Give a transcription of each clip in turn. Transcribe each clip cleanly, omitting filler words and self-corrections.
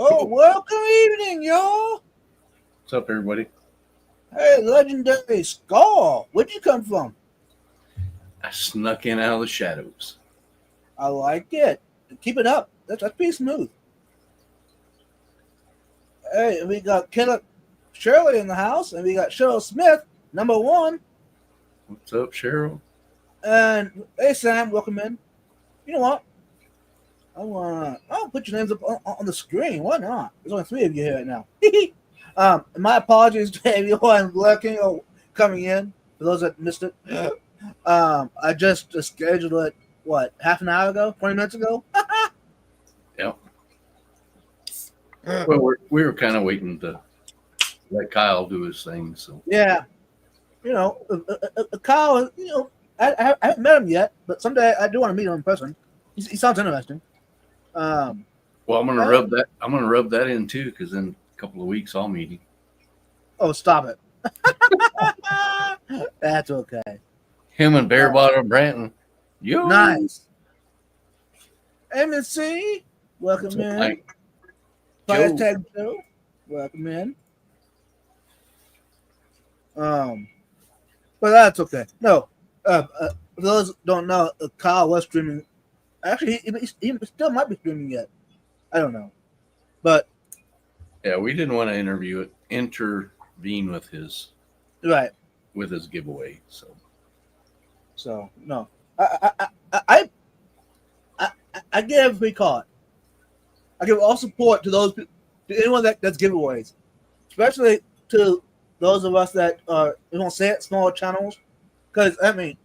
Oh, welcome evening, y'all. What's up, everybody? Hey, legendary Skull. Where'd you come from? I snuck in out of the shadows. I like it. Keep it up. That's pretty smooth. Hey, we got Kenneth Shirley in the house, and we got Cheryl Smith, number one. What's up, Cheryl? And hey, Sam, welcome in. You know what? I'll put your names up on the screen. Why not? There's only three of you here right now. My apologies to everyone lurking or coming in. For those that missed it, I just scheduled it. What, half an hour ago? 20 minutes ago? Yep. Well, we were kind of waiting to let Kyle do his thing. So Yeah. You know, Kyle. You know, I haven't met him yet, but someday I do want to meet him in person. He sounds interesting. well, I'm gonna rub that. I'm gonna rub that in too, because in a couple of weeks I'll meet him. Oh, stop it. That's okay. Him and Bear Bottom Branton. Yo, Nice. MNC, welcome in. Mike? Fire Joe. Tag Joe, welcome in. But that's okay. No, for those who don't know, Kyle was streaming. Actually, he still might be streaming yet. I don't know, but Yeah, we didn't want to intervene with his right. giveaway. So no, I give we call it. I give all support to to anyone that's giveaways, especially to those of us that are, we won't say it, smaller channels. Because I mean,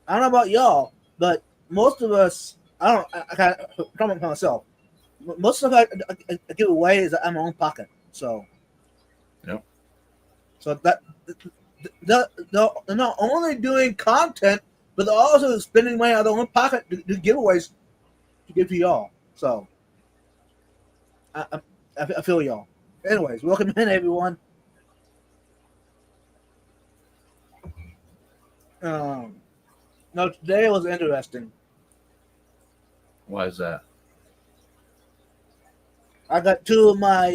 I don't know about y'all, but most of us, I kind of comment for myself. Most of I give away is out of my own pocket. So, Yep. So that they're not only doing content, but they're also spending money out of their own pocket to do giveaways to give to y'all. So, I feel y'all. Anyways, welcome in, everyone. No, today was interesting. Why is that? I got two of my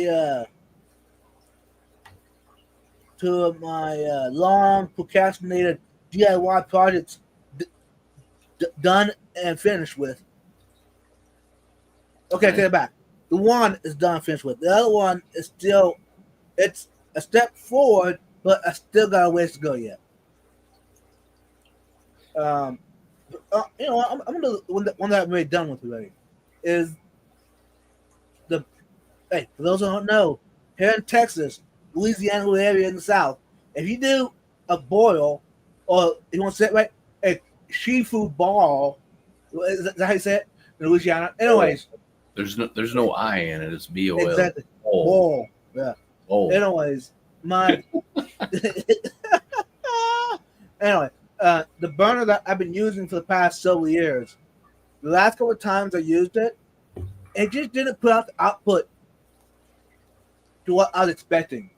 long procrastinated DIY projects done and finished with. Okay, Nice. take it back. The one is done and finished with. The other one is still, it's a step forward, but I still got a ways to go yet. You know, I'm gonna do one that I've already done with already. Is the hey, for those who don't know, here in Texas, Louisiana area in the South, if you do a boil, or you want to say it right, a seafood ball, is that how you say it in Louisiana? Anyways, There's no I in it. It's BOL. exactly. Bowl. Yeah. Bowl. Anyways, my anyway, the burner that I've been using for the past several years, the last couple of times I used it, it just didn't put out the output to what I was expecting.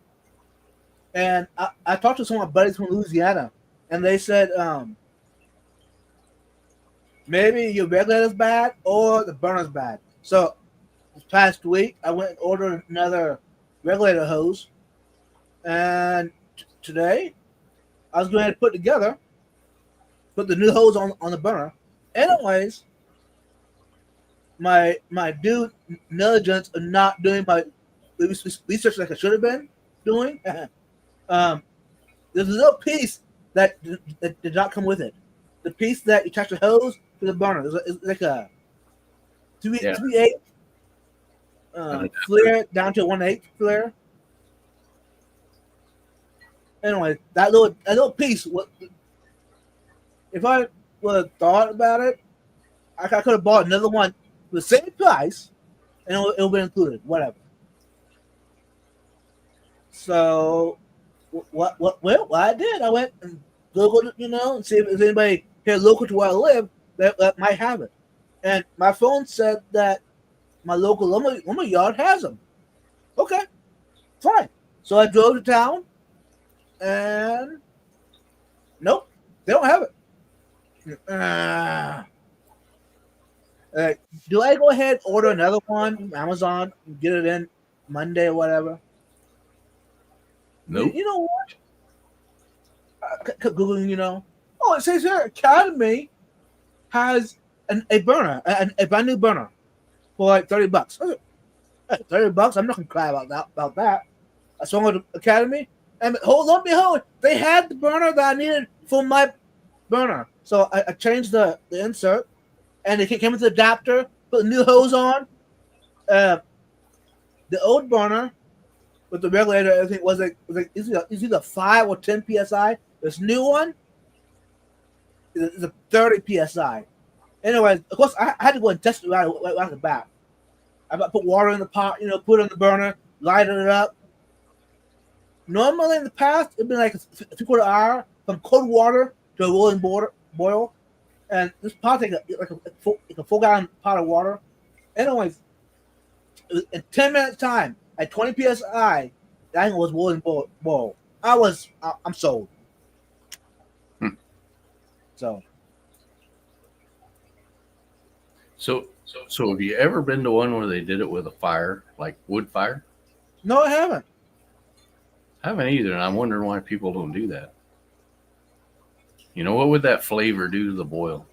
And I talked to some of my buddies from Louisiana, and they said maybe your regulator's bad or the burner's bad. So this past week, I went and ordered another regulator hose, and today I was going to put the new hose on the burner. Anyways, my due negligence of not doing my research like I should have been doing. There's a little piece that did not come with it. The piece that you attach the hose to the burner. It's like a 3/8 flare down to 1/8 flare. Anyway, that little piece. If I would have thought about it, I could have bought another one for the same price, and it would have been included. Whatever. So, what I did, I went and Googled, and see if there's anybody here local to where I live that might have it. And my phone said that my local lumber yard has them. Okay, fine. So I drove to town, and nope, they don't have it. Uh, do I go ahead and order another one from Amazon and get it in Monday or whatever? Nope. You know what? Googling, Oh, it says here Academy has a burner, a brand new burner for like $30. I was like, hey, $30? I'm not gonna cry about that. I swung with Academy, and hold on, behold, they had the burner that I needed for my burner. So I changed the insert, and it came with the adapter, put the new hose on. Uh, the old burner with the regulator, everything was like it's either 5 or 10 psi. This new one is a 30 psi. Anyway, of course, I had to go and test it right off the bat. I put water in the pot, put it on the burner, lighted it up. Normally in the past, it'd been like a 3/4 hour from cold water to a rolling boil. And this pot take a full gallon pot of water. Anyways, in 10 minutes time, at 20 psi, that thing was rolling boil. I'm sold. So have you ever been to one where they did it with a fire, like wood fire? no, I haven't. I haven't either, and I'm wondering why people don't do that. What would that flavor do to the boil?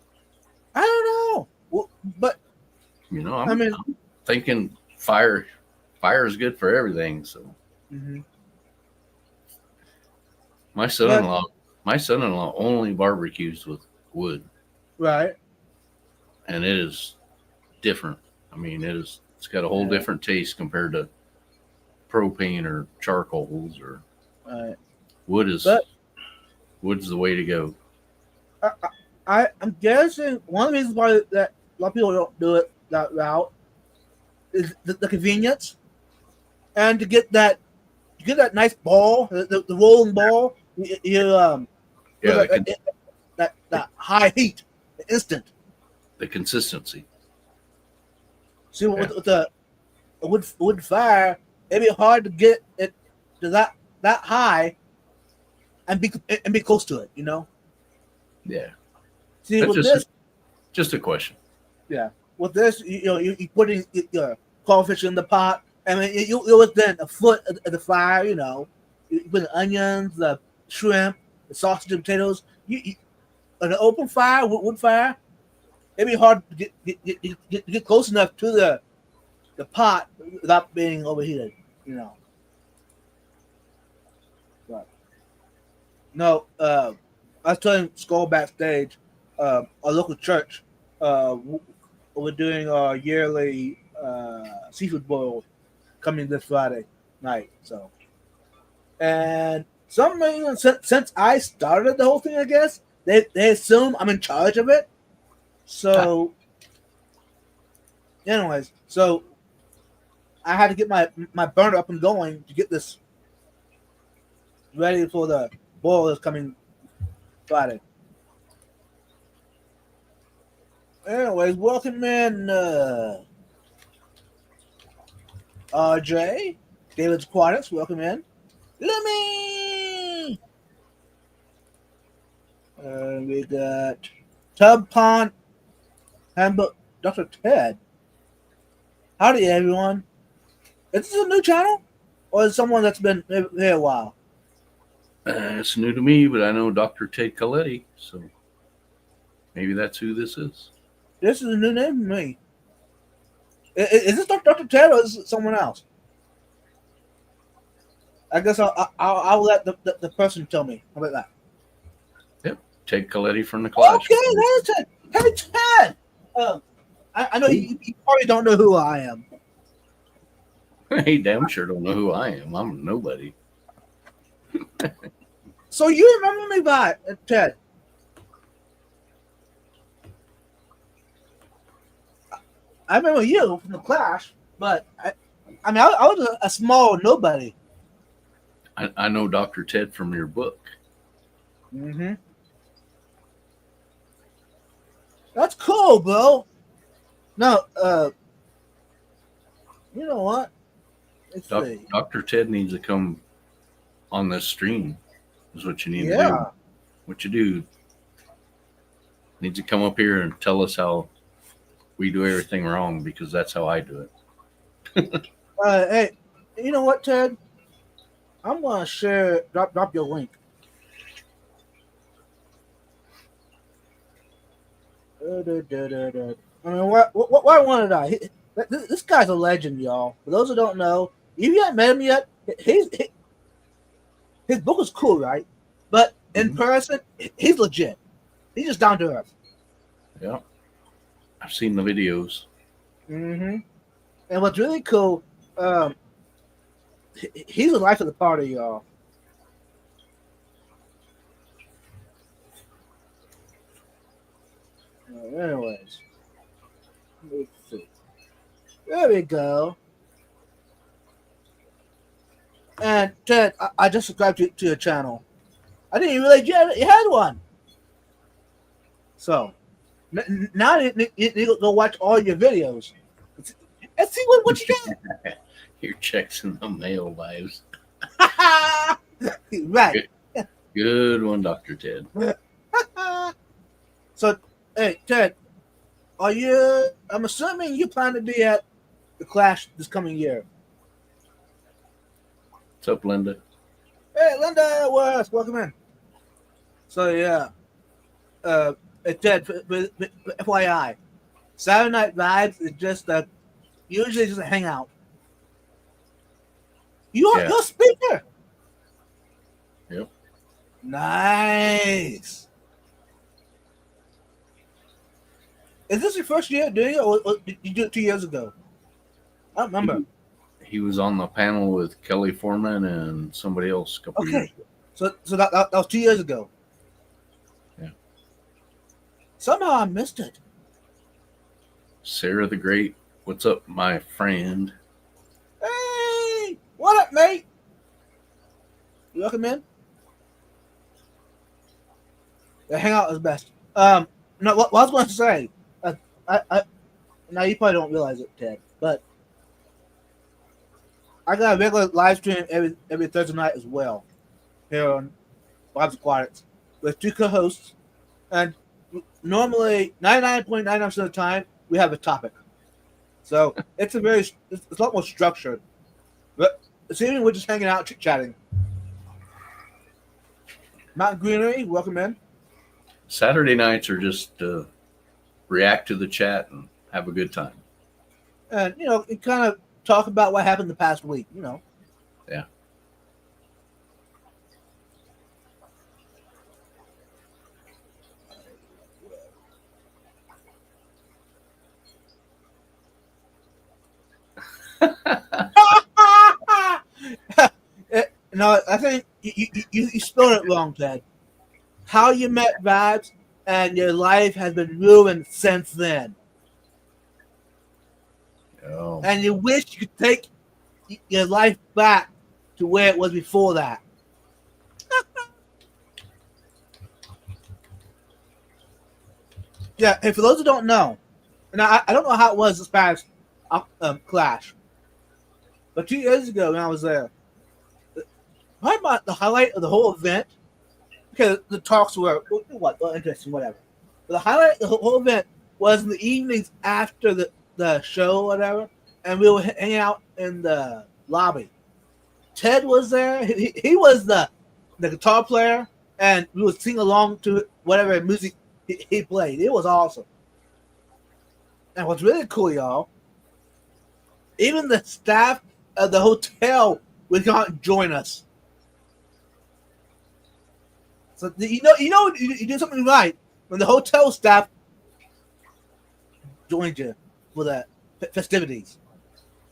I don't know. Well, but I'm thinking fire is good for everything. So mm-hmm. my son-in-law only barbecues with wood, Right? and it is different. It's got a whole different taste compared to propane or charcoals or wood's the way to go. I'm guessing one of the reasons why that a lot of people don't do it that route is the convenience, and to get that nice ball, the rolling ball. That high heat, instant. The consistency. See, with the wood fire, it'd be hard to get it to that high and be close to it. Yeah. See, That's with this, just a question. Yeah, with this, you put in your crawfish in the pot, and you within a foot of the fire. You put the onions, the shrimp, the sausage, and potatoes. You an open fire, wood fire, it'd be hard to get close enough to the pot without being overheated. Right. No, I was telling Skull backstage, our local church, we're doing our yearly seafood boil coming this Friday night. So, and some reason since I started the whole thing, I guess they assume I'm in charge of it. So, anyways, I had to get my burner up and going to get this ready for the boil that's coming Friday. Anyways, welcome in RJ, David's Aquatics, welcome in. Lemmy! We got Tub Pond, Handbook, Dr. Ted. Howdy, everyone. Is this a new channel? Or is it someone that's been here a while? It's new to me, but I know Dr. Ted Coletti, so maybe that's who this is. This is a new name for me. Is this Dr. Ted or is it someone else? I guess I'll let the person tell me. How about that? Yep, Ted Coletti from the class. Okay, there's Ted. Hey, Ted. I know you probably don't know who I am. Hey, damn sure don't know who I am. I'm nobody. So you remember me by Ted? I remember you from the class, but I was a small nobody. I know Dr. Ted from your book. Mm-hmm. That's cool, bro. No, you know what? Let's see. Dr. Ted needs to come on this stream. Is what you need to do. What you do needs to come up here and tell us how we do everything wrong because that's how I do it. Hey, you know what, Ted? I'm gonna share. Drop your link. I mean, why wanted I? This guy's a legend, y'all. For those who don't know, if you haven't met him yet, his book is cool, right? But in person, he's legit. He's just down to earth. Yeah, I've seen the videos. And what's really cool, he's the life of the party, y'all. Anyways, let's see. There we go. And Ted, I just subscribed to your channel. I didn't even realize you had one. So now you need to go watch all your videos. Let's see what you got. Your checks in the mail, wives. Right. Good one, Dr. Ted. So, hey, Ted, I'm assuming you plan to be at the Clash this coming year. What's up, Linda? Hey, Linda, welcome in. So, yeah. Ted, FYI, Saturday Night Vibes is just usually just a hangout. You're a speaker. Yep. Nice. Is this your first year doing it, or did you do it 2 years ago? I don't remember. He was on the panel with Kelly Foreman and somebody else a couple years ago. So that was 2 years ago. Yeah. Somehow I missed it. Sarah the Great, what's up, my friend? Hey, what up, mate? You welcome in? The hangout is best. No, what I was going to say, I now you probably don't realize it, Ted, but I got a regular live stream every Thursday night as well here on Bob's Aquatics with 2 co-hosts, and normally 99.99% of the time we have a topic. So it's a lot more structured. But this evening we're just hanging out, chit-chatting. Mountain Greenery, welcome in. Saturday nights are just react to the chat and have a good time. And, kind of talk about what happened the past week, Yeah. No, I think you spelled it wrong, Ted. How you met Vibes and your life has been ruined since then. Oh. And you wish you could take your life back to where it was before that. Yeah, and for those who don't know, and I don't know how it was this past Clash, but 2 years ago when I was there, probably about the highlight of the whole event, because the talks were interesting, whatever. But the highlight of the whole event was in the evenings after the show, whatever, and we were hanging out in the lobby. Ted was there. He was the guitar player, and we would sing along to whatever music he played. It was awesome. And what's really cool, y'all, even the staff of the hotel would come out and join us. So you did something right when the hotel staff joined you for the festivities.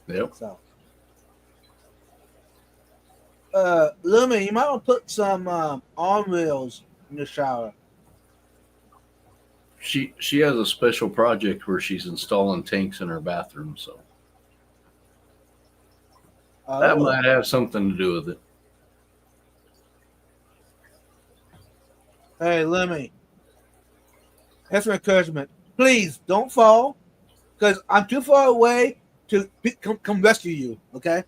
Yep. So, Lumi, you might want to put some arm rails in the shower. She has a special project where she's installing tanks in her bathroom, so that might have something to do with it. Hey, Lemmy, here's some encouragement. Please don't fall, because I'm too far away to come rescue you. Okay,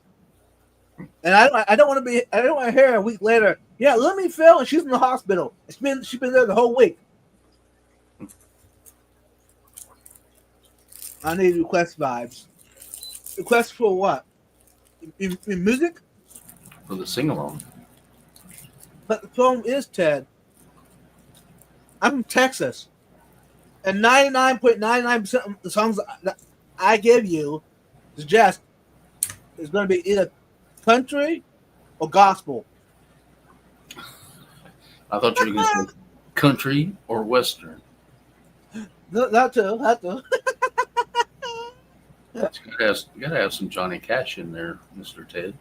and I don't want to hear a week later. Yeah, Lemmy fell and she's in the hospital. She's been there the whole week. I need request vibes. Request for what? In music? For the sing along. But the problem is, Ted, I'm from Texas, and 99.99% of the songs that I give you suggest is going to be either country or gospel. I thought you were going to say country or western. That too. You gotta have some Johnny Cash in there, Mr. Ted.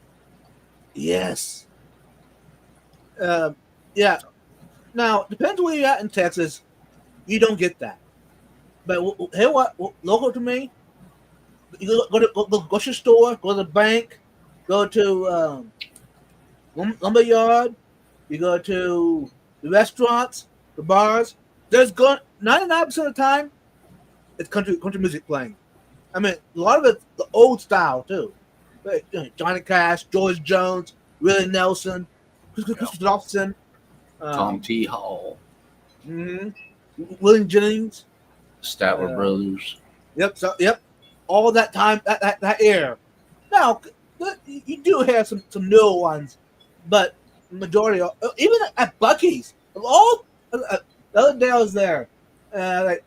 Yes. Yeah. Now, depends where you're at in Texas. You don't get that. But here, what local to me? You go to the grocery store, go to the bank, go to lumber yard. You go to the restaurants, the bars. There's 99% of the time, it's country music playing. I mean, a lot of it's the old style too. Like, Johnny Cash, George Jones, Willie Nelson, Chris Dobson, Tom T. Hall, William Jennings, Statler Brothers. Yep. All that time, that era. Now, you do have some newer ones, but the majority, even at Buc-ee's, the other day I was there, like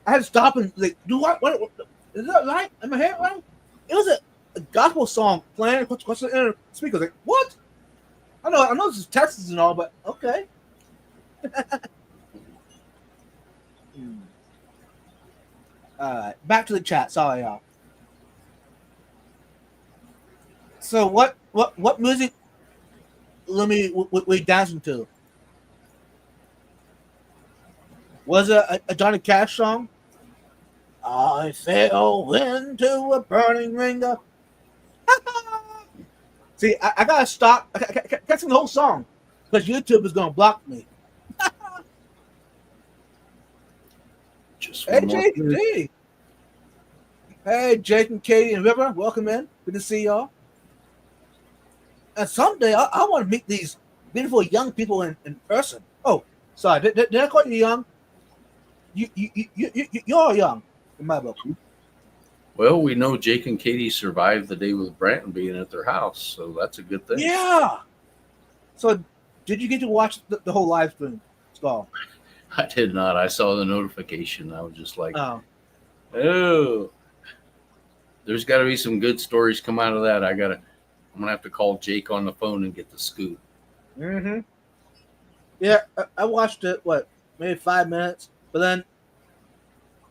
I had to stop and like do what is that right? Am I hearing it right? It was a gospel song playing across the speaker. Like what? I know this is Texas and all, but okay. All right, back to the chat. Sorry, y'all. So what music? We dancing to? Was it a Johnny Cash song? I fell into a burning ring of... See, I gotta stop. I can't sing the whole song because YouTube is gonna block me. Hey, Jake. Hey, Jake and Katie and River, welcome in. Good to see y'all. And someday I want to meet these beautiful young people in person. Oh, sorry, did I call you young? You're young in my book. Well, we know Jake and Katie survived the day with Branton being at their house, so that's a good thing. Yeah. So, did you get to watch the whole live stream, Skull? I did not. I saw the notification. I was just like, oh. There's got to be some good stories come out of that. I'm gonna have to call Jake on the phone and get the scoop. Mm-hmm. Yeah, I watched it. Maybe 5 minutes, but then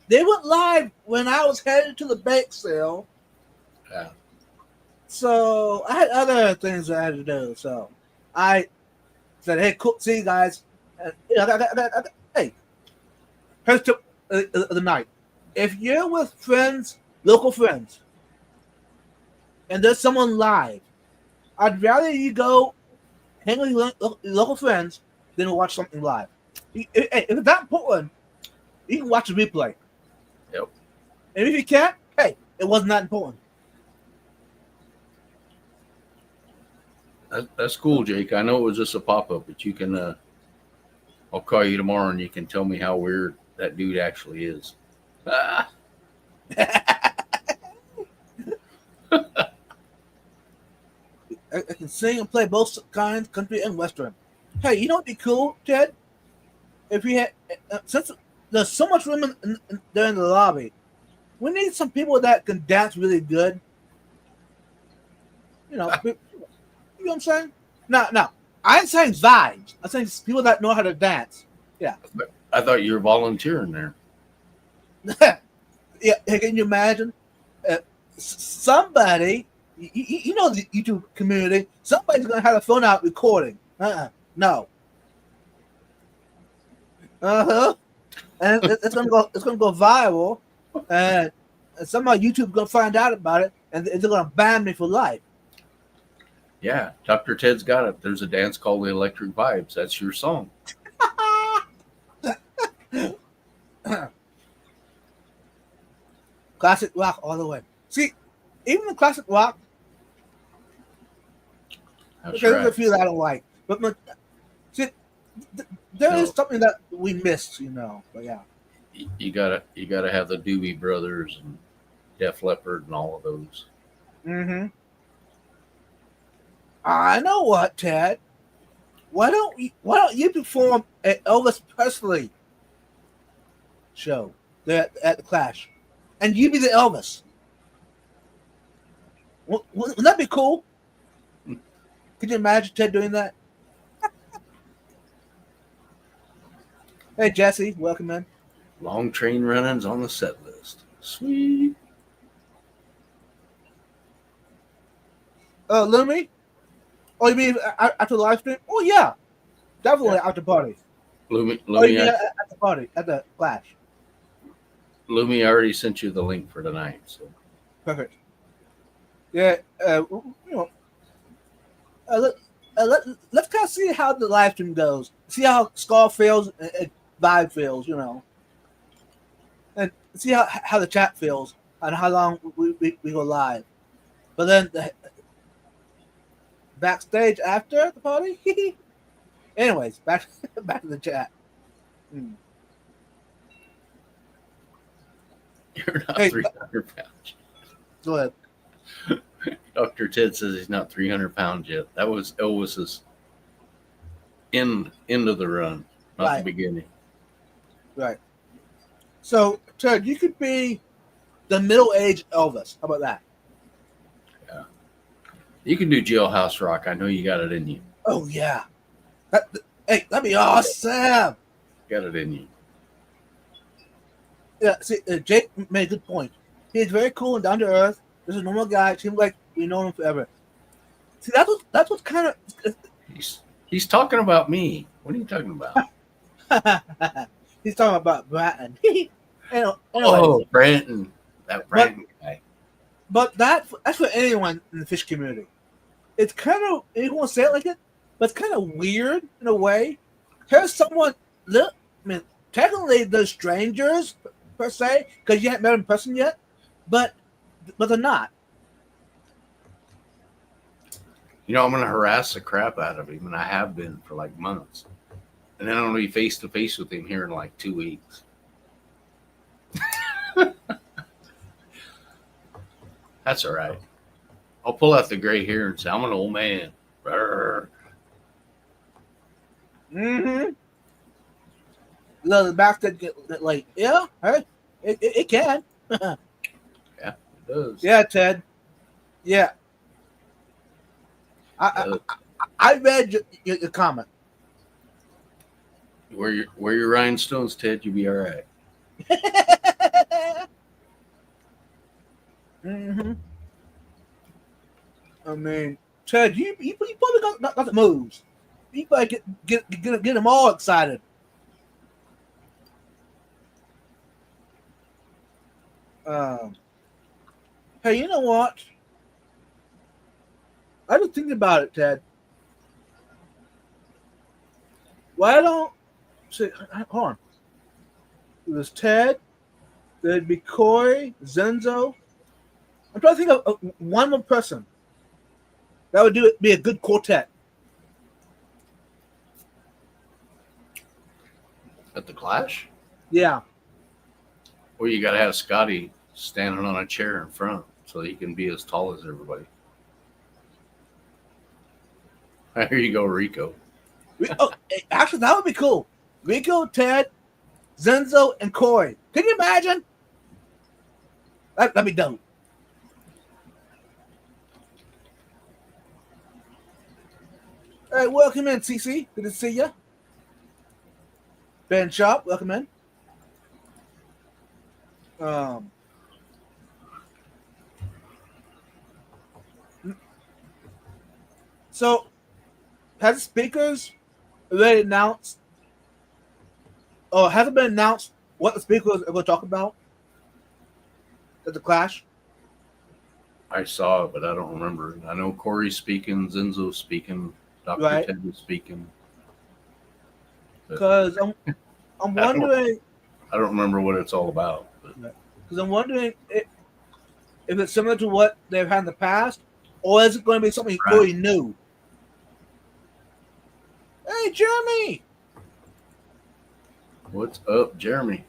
they went live when I was headed to the bake sale. Yeah. So I had other things I had to do. So I said, "Hey, cool. See you guys." Hey, here's tip of the night. If you're with friends, local friends, and there's someone live, I'd rather you go hang with your local friends than watch something live. If it's that important, you can watch the replay. Yep. And if you can't, hey, it wasn't that important. That's cool, Jake. I know it was just a pop-up, but you can I'll call you tomorrow and you can tell me how weird that dude actually is. I can sing and play both kinds, country and western. Hey, you know what'd be cool, Ted? If we had, since there's so much room there in the lobby, we need some people that can dance really good. You know what I'm saying? No, I ain't saying vibes. I'm saying people that know how to dance. Yeah. I thought you were volunteering there. Yeah, can you imagine? Somebody, you know the YouTube community, somebody's going to have a phone out recording. No. And it's going to go viral, and somehow YouTube's going to find out about it, and they're going to ban me for life. Yeah, Dr. Ted's got it. There's a dance called the Electric Vibes. That's your song. Classic rock all the way. See, even the classic rock, there's a few that I don't like. But see, there is something that we missed, you know. But yeah. you gotta have the Doobie Brothers and Def Leppard and all of those. Mm-hmm. I know what, Ted. Why don't you perform at Elvis Presley show there at the Clash, and you be the Elvis? Wouldn't that be cool? Could you imagine Ted doing that? Hey Jesse, welcome in. Long Train run-ins on the set list. Sweet. Lumi? Oh, you mean after the live stream? Oh yeah, definitely after party. Lumi, Oh, you mean at the party at the Clash? Lumi already sent you the link for tonight. So Perfect. Yeah, let's kind of see how the live stream goes. See how Scar feels and Vibe feels, and see how the chat feels and how long we go live. But then backstage after the party. Anyways, back to the chat. You're not 300 pounds. Go ahead. Dr. Ted says he's not 300 pounds yet. That was Elvis's end of the run, not the beginning. Right. So, Ted, you could be the middle-aged Elvis. How about that? Yeah. You can do Jailhouse Rock. I know you got it in you. Oh, yeah. Hey, that'd be awesome. Got it in you. Yeah, see, Jake made a good point. He's very cool and down to earth. Just a normal guy. Seems like we know him forever. See, that's what's kind of. He's talking about me. What are you talking about? He's talking about Bratton. Oh, Branton. That Branton guy. But that's for anyone in the fish community. It's kind of, you won't say it like it, but it's kind of weird in a way. Here's someone, I mean, technically they're strangers per se, because you haven't met them in person yet, but they're not. I'm going to harass the crap out of him, and I have been for like months. And then I'm going to be face to face with him here in like 2 weeks. That's all right. I'll pull out the gray hair and say, I'm an old man. Mm-hmm. The back that get like, yeah, hey, it can. Yeah, it does. Yeah, Ted. Yeah. I read your comment. Wear your rhinestones, Ted. You'll be all right. Mm-hmm. I mean, Ted, you probably got the moves. You probably get them all excited. Hey, you know what? I was thinking about it, Ted. Why don't hold on? There's Ted. There'd be Corey, Zenzo. I'm trying to think of one more person that would be a good quartet. At the Clash? Yeah. Or you got to have Scotty standing on a chair in front so he can be as tall as everybody. Here you go, Rico. Actually, that would be cool. Rico, Ted, Zenzo, and Corey. Can you imagine? That'd be dope. All right, welcome in, CC. Good to see you. Ben Sharp, welcome in. So, has the speakers already announced, or has it been announced what the speakers are going to talk about at the Clash? I saw it, but I don't remember. I know Corey's speaking, Zenzo's speaking, Dr. Ted is speaking. Because I'm wondering. I don't remember what it's all about. Because I'm wondering if it's similar to what they've had in the past, or is it going to be something really new? Hey, Jeremy! What's up, Jeremy?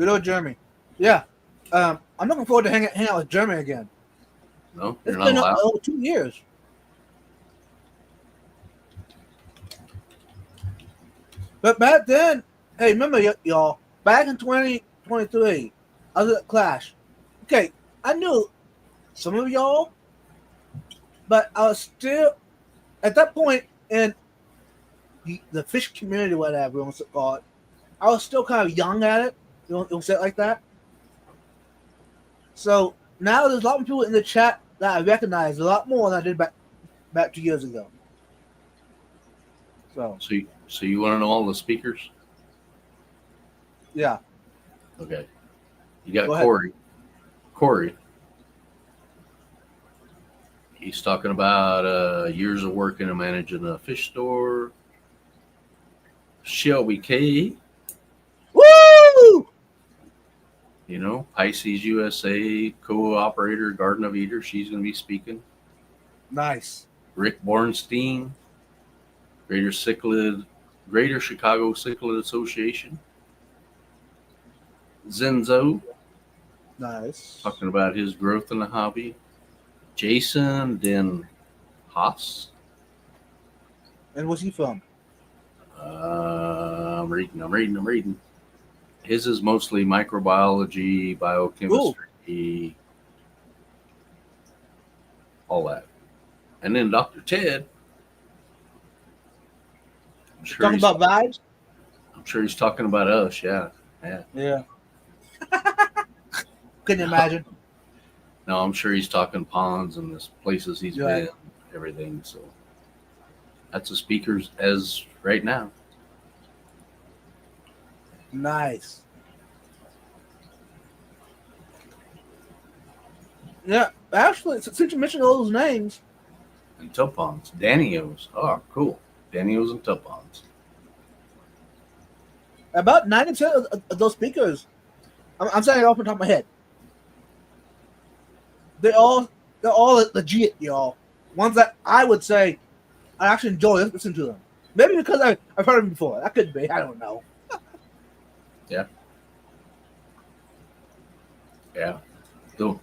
Good old Jeremy. Yeah. I'm looking forward to hang out with Jeremy again. No, It's you're not been allowed. over 2 years. But back then, hey, remember y'all? Back in 2023, I was at Clash. Okay, I knew some of y'all, but I was still at that point in the fish community, whatever you want to call it. I was still kind of young at it. You don't say it like that. So now there's a lot of people in the chat that I recognize a lot more than I did back 2 years ago. So you want to know all the speakers? Yeah. Okay. You got Go Corey. ahead. Corey. He's talking about years of working and managing a fish store. Shelby K. Woo! You know, Pisces USA co-operator, Garden of Eden. She's going to be speaking. Nice. Rick Bornstein, Greater Chicago Cichlid Association. Zenzo. Nice. Talking about his growth in the hobby. Jason Den Haas. And what's he from? I'm reading. His is mostly microbiology, biochemistry, all that. And then Dr. Ted. Talking about vibes? I'm sure he's talking about us, yeah. Can you imagine? No, I'm sure he's talking ponds and the places he's been, everything. So that's the speakers as right now. Nice. Yeah, actually, since you mentioned all those names. And tub ponds. Danios. Oh, cool. Danios and tub ponds. About 90% of those speakers, I'm saying it off the top of my head. They're all legit, y'all. Ones that I would say I actually enjoy listening to them. Maybe because I've heard them before. That could be. I don't know. Yeah. So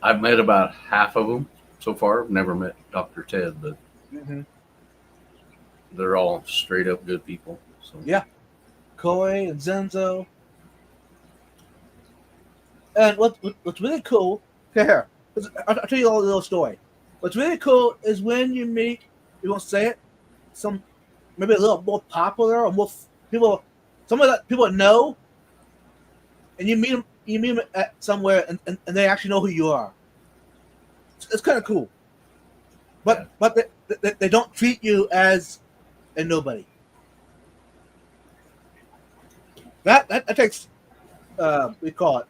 I've met about half of them so far. I've never met Dr. Ted, but they're all straight up good people. So yeah. Koi and Zenzo. And what's really cool, here, I'll tell you a little story. What's really cool is when you meet, you won't say it, some maybe a little more popular or more people, some of that people know, and you meet them at somewhere and they actually know who you are. It's kind of cool. But they don't treat you as a nobody. That takes we call it.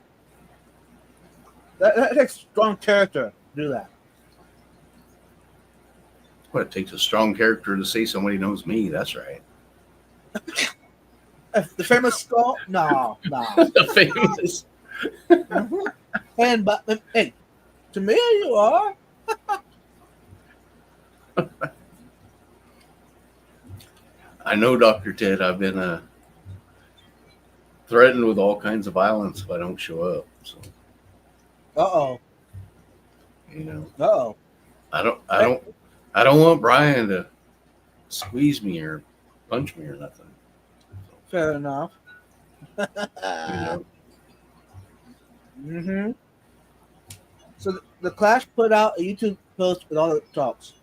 That takes strong character to do that. Well, it takes a strong character to say somebody knows me. That's right. The famous skull? No. The famous. And but hey, to me you are. I know, Dr. Ted. I've been threatened with all kinds of violence if I don't show up. So. You know. I don't want Brian to squeeze me or punch me or nothing. Fair enough. So the Clash put out a YouTube post with all the talks.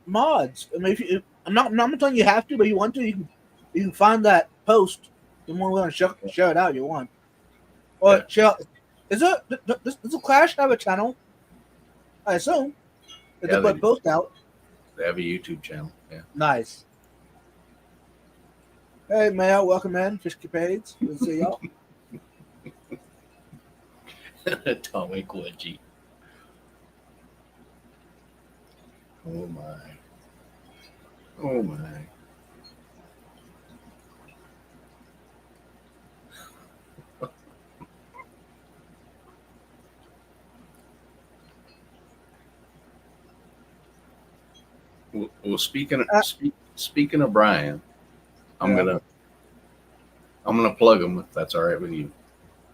Mods. I mean, I'm not telling you have to, but you want to, you can find that post. You want to share it out, you want. Or share. Does the Clash have a channel? I assume. If they put post out. They have a YouTube channel. Yeah. Nice. Hey, Mayo, welcome in. Fishcapades. Good to see y'all. Atomic Wedgie. Oh my. Well, speaking of Brian, I'm I'm going to plug them if that's all right with you.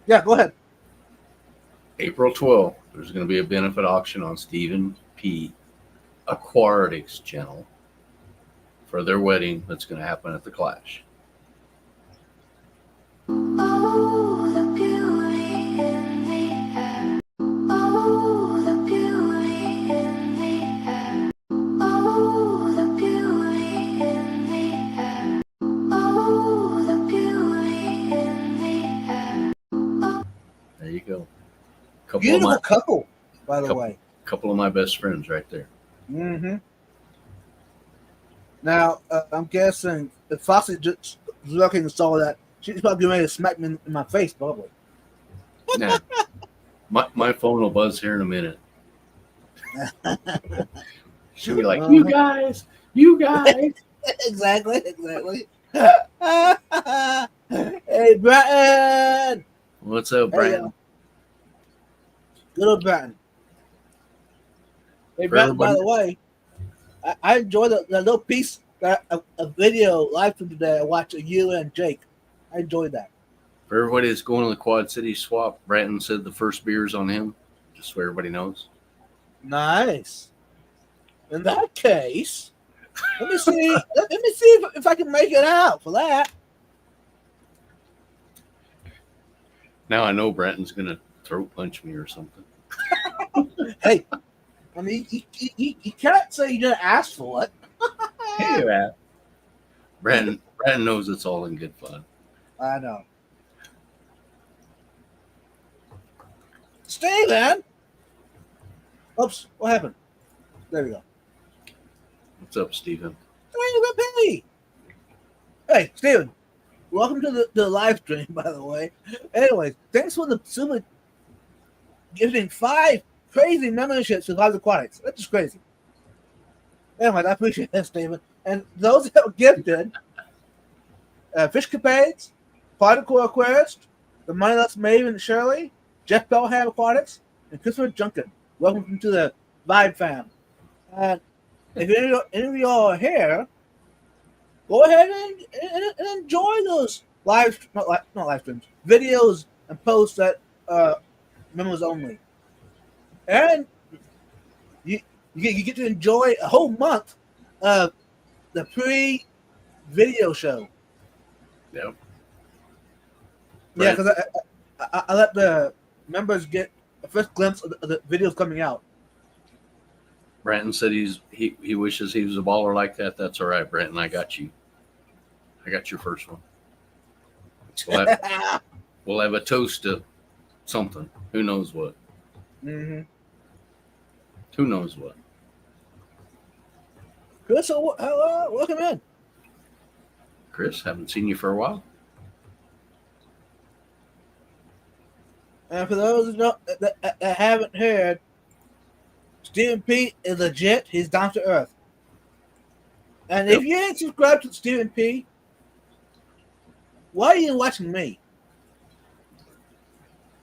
Yeah, go ahead. April 12th, there's going to be a benefit auction on Stephen P. Aquatics channel for their wedding that's going to happen at the Clash. Oh, the beauty in the air. Oh, the beauty in the air. Oh, the beauty in the air. Oh, the beauty in the air. There you go. Beautiful couple, by the way. Couple of my best friends right there. Mm-hmm. Now, I'm guessing if Foxy just looking and saw that, she's probably ready to smack me in my face, probably. Nah, my phone will buzz here in a minute. She'll be like, you guys. Exactly. Hey, Bratton. What's up, Brandon? Good old Bratton. Hey, Bratton, by the way, I enjoyed the little piece, a video live from today I watched of you and Jake. I enjoyed that. For everybody that's going to the Quad City swap, Bratton said the first beer's on him, just so everybody knows. Nice. In that case, let me see. Let me see if I can make it out for that. Now I know Bratton's gonna throat punch me or something. Hey, I mean, you can't say you didn't ask for it. Hey, Bratton knows it's all in good fun. I know. Steven! Oops, what happened? There we go. What's up, Steven? Hey, Steven. Welcome to the live stream, by the way. Anyway, thanks for the super giving 5 crazy memberships to Live Aquatics. That's just crazy. Anyway, I appreciate that, Steven. And those that were gifted, Fish Capades, Particle Aquarist, the Money That's Made and Shirley, Jeff Bellham Aquatics, and Christopher Junkin. Welcome to the Vibe fam. And if any of y'all are here, go ahead and enjoy those not live streams, videos and posts that members only. And you get to enjoy a whole month of the pre-video show. Yep. Yeah, because I let the members get a first glimpse of the videos coming out. Bratton said he wishes he was a baller like that. That's all right, Bratton. I got you. I got your first one. We'll have a toast to something. Who knows what? Mm-hmm. Who knows what? Chris, welcome in. Chris, haven't seen you for a while. And for those that haven't heard, Stephen P is legit. He's down to earth. And if you ain't subscribed to Stephen P, why are you watching me?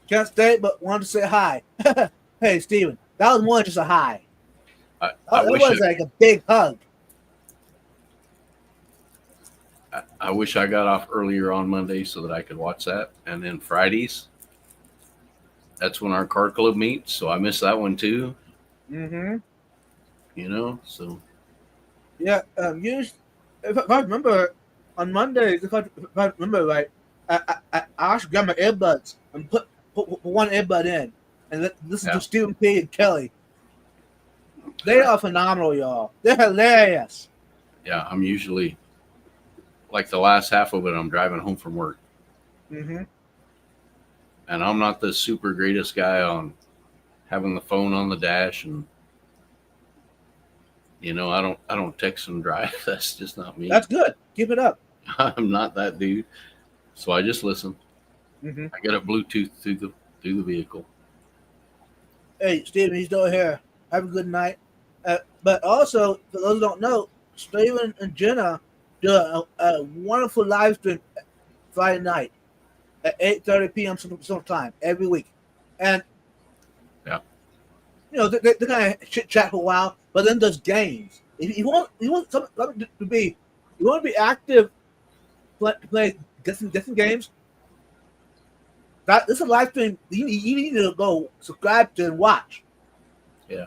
Can't stay, but wanted to say hi. Hey, Stephen, that was more than just a hi. That was like a big hug. I wish I got off earlier on Monday so that I could watch that. And then Fridays, that's when our card club meets. So I missed that one too. Mm-hmm. You know, so. Yeah, if I remember, on Mondays, if I remember right, I actually grabbed my earbuds and put one earbud in and listen to Stephen P and Kelly. They are phenomenal, y'all. They're hilarious. Yeah, I'm usually, like the last half of it, I'm driving home from work. Mm-hmm. And I'm not the super greatest guy on having the phone on the dash, and you know, I don't text and drive. That's just not me. That's good. Keep it up. I'm not that dude. So I just listen. Mm-hmm. I get a Bluetooth through the vehicle. Hey, Steven, he's still here. Have a good night. But also, for those who don't know, Steven and Jenna do a wonderful live stream Friday night at 8:30 p.m. Central Time every week. And, you know, they kind of chit-chat for a while, but then there's games. If you want something to be, you want to be active, play get some games. This is a live stream. You need to go subscribe to and watch. Yeah.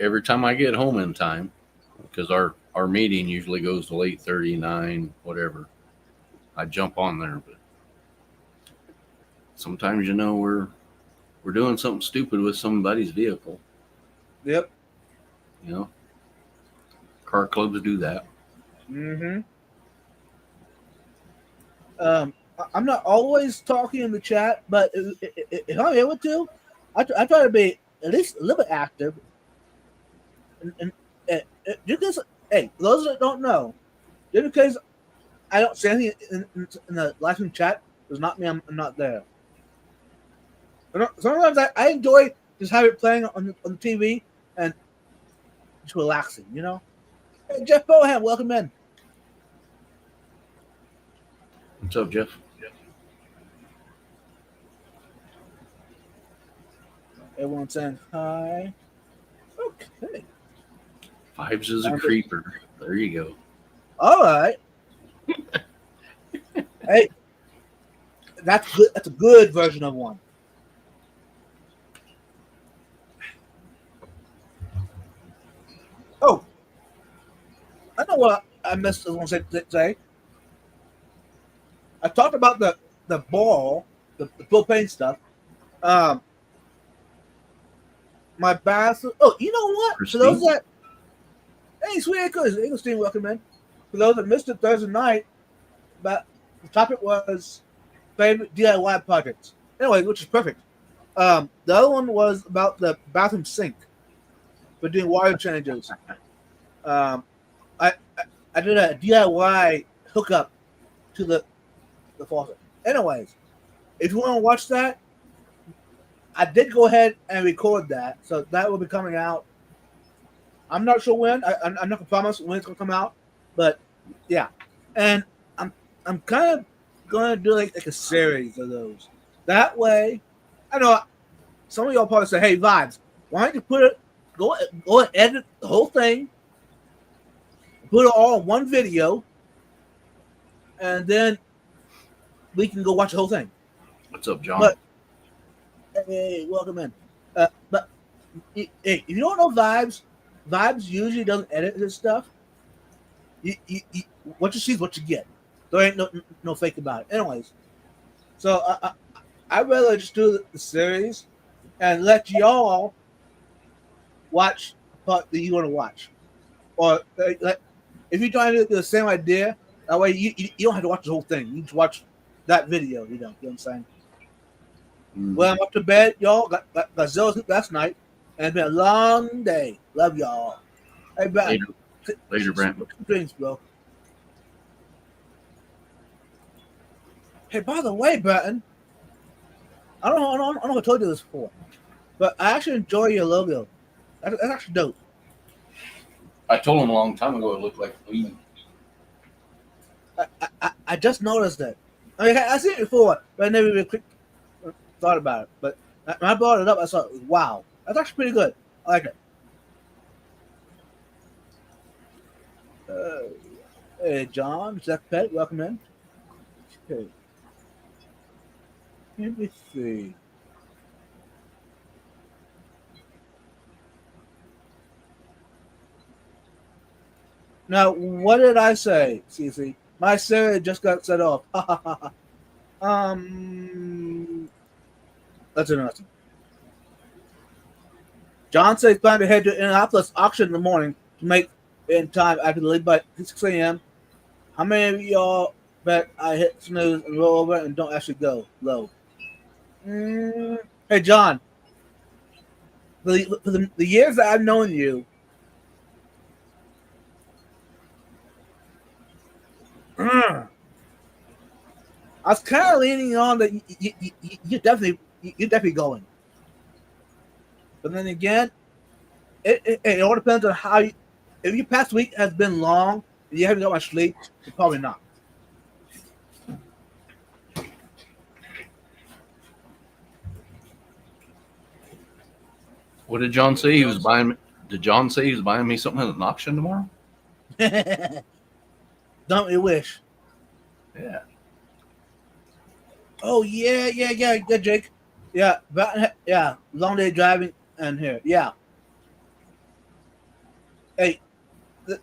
Every time I get home in time, because our meeting usually goes till 8:30, 9, whatever, I jump on there. But sometimes, we're doing something stupid with somebody's vehicle. Yep. Car clubs do that. Mm-hmm. I'm not always talking in the chat, but if I'm able to, I try to be at least a little bit active. And because, hey, those that don't know, just because I don't say anything in the live stream chat does not mean I'm not there. Sometimes I enjoy just having it playing on the TV and just relaxing, Hey, Jeff Bohan, welcome in. What's up, Jeff? Everyone's saying hi. Okay. Vibes is a creeper. There you go. All right. Hey, that's good. That's a good version of one. Oh, I know what I missed. I was going to say. I talked about the ball, the propane stuff. My bathroom. Oh, you know what? Christine? For those that, hey, sweet English team, welcome in. For those that missed it Thursday night, but the topic was favorite DIY projects. Anyway, which is perfect. The other one was about the bathroom sink for doing water changes. I did a DIY hookup to the faucet. Anyways, if you want to watch that, I did go ahead and record that, so that will be coming out. I'm not sure when. I'm not gonna promise when it's gonna come out, but yeah. And I'm kind of gonna do like a series of those. That way, I know some of y'all probably say, "Hey, Vibes, why don't you go and edit the whole thing, put it all in one video, and then we can go watch the whole thing." What's up, John? But hey, welcome in. But if you don't know Vibes usually doesn't edit his stuff. What you see is what you get. There ain't no fake about it. Anyways, so I'd rather just do the series and let y'all watch the part that you want to watch. Or like, if you're trying to do the same idea, that way you don't have to watch the whole thing. You just watch that video. You know what I'm saying? Well, I'm up to bed, y'all. Got zero sleep last night, and it's been a long day. Love y'all. Hey, Brad. Later, Brent. Dreams, bro. Hey, by the way, Bratton, I don't know if I told you this before, but I actually enjoy your logo. That's actually dope. I told him a long time ago it looked like weed. I just noticed that. I mean, I seen it before, but I never really thought about it. But when I brought it up, I thought, wow, that's actually pretty good. I like it. Hey, John, Zach Pett, welcome in. Okay. Let me see. Now, what did I say, CC? My Siri just got set off. That's interesting. John says plan to head to Indianapolis auction in the morning to make it in time after the leave by 6 a.m. How many of y'all bet I hit snooze and roll over and don't actually go low? Hey, John. For the years that I've known you, I was kind of leaning on that you're definitely going. But then again, it all depends on how you. If your past week has been long and you haven't got much sleep, you're probably not. What did John say he was buying? Did John say he was buying me something at an auction tomorrow? Don't you wish? Yeah. Oh yeah, Jake. Yeah, yeah. Long day driving and here. Yeah. Hey,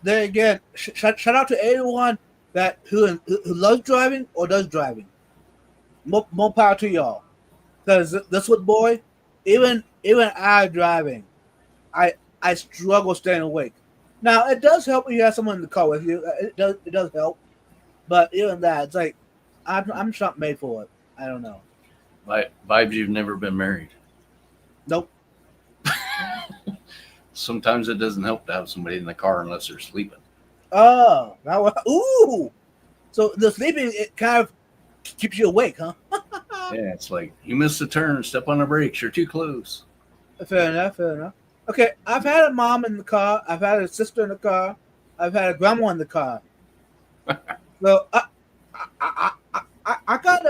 there again. Shout out to anyone that who loves driving or does driving. More power to y'all. Because this what boy, even I driving, I struggle staying awake. Now it does help when you have someone in the car with you. It does help, but even that, it's like I'm just not made for it. I don't know. Vibes, you've never been married. Nope. Sometimes it doesn't help to have somebody in the car unless they're sleeping. Oh, ooh. So the sleeping it kind of keeps you awake, huh? Yeah, it's like you missed a turn, step on the brakes, you're too close. Fair enough. Fair enough. Okay, I've had a mom in the car. I've had a sister in the car. I've had a grandma in the car. So I got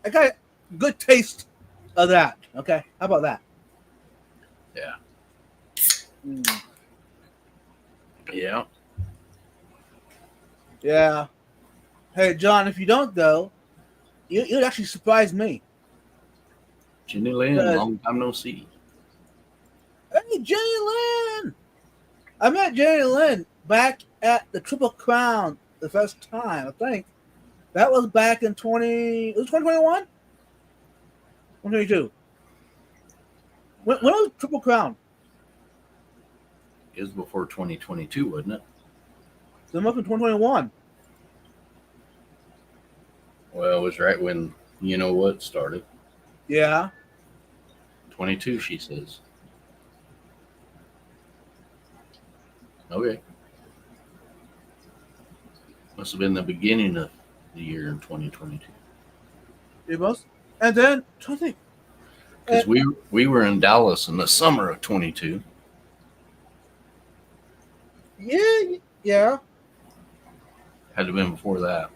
a good taste of that. Okay, how about that? Yeah. Mm. Yeah. Yeah. Hey, John, if you don't though, you'd actually surprise me. Jenny Lynn, long time no see. Hey, Jenny Lynn! I met Jenny Lynn back at the Triple Crown the first time, I think. That was back in it was 2021? 2022. When was Triple Crown? It was before 2022, wasn't it? So it must have been 2021. Well, it was right when You Know What started. Yeah. 22, she says. Okay. Must have been the beginning of the year in 2022. It was. And then, I think. Because we were in Dallas in the summer of 22. Yeah. Had to have been before that.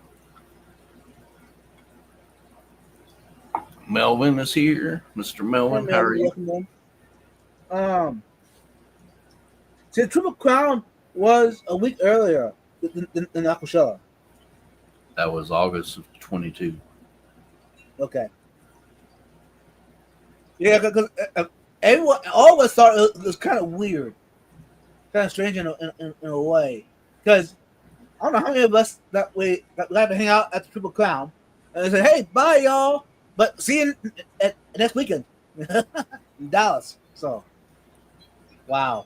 Melvin is here. Mr. Melvin, how are you? See, Triple Crown was a week earlier than Coachella. That was August of 22. Okay. Yeah, because everyone, all of us thought it was kind of weird, kind of strange in a way. Because I don't know how many of us that we got to hang out at the Triple Crown and they said, "Hey, bye, y'all," but see you next weekend in Dallas. So, wow.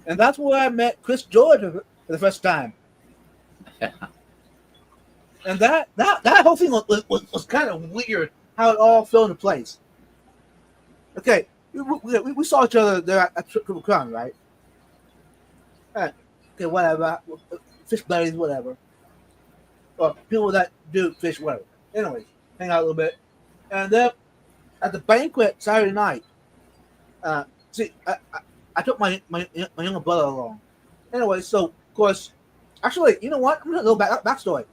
And that's where I met Chris George for the first time. And that whole thing was kind of weird how it all fell into place. Okay, we saw each other there at Triple Crown, right? Okay, whatever. Fish buddies, whatever. Or people that do fish, whatever. Anyways, hang out a little bit. And then at the banquet Saturday night, see, I took my younger brother along. Anyway, so of course, actually, you know what? I'm gonna go backstory.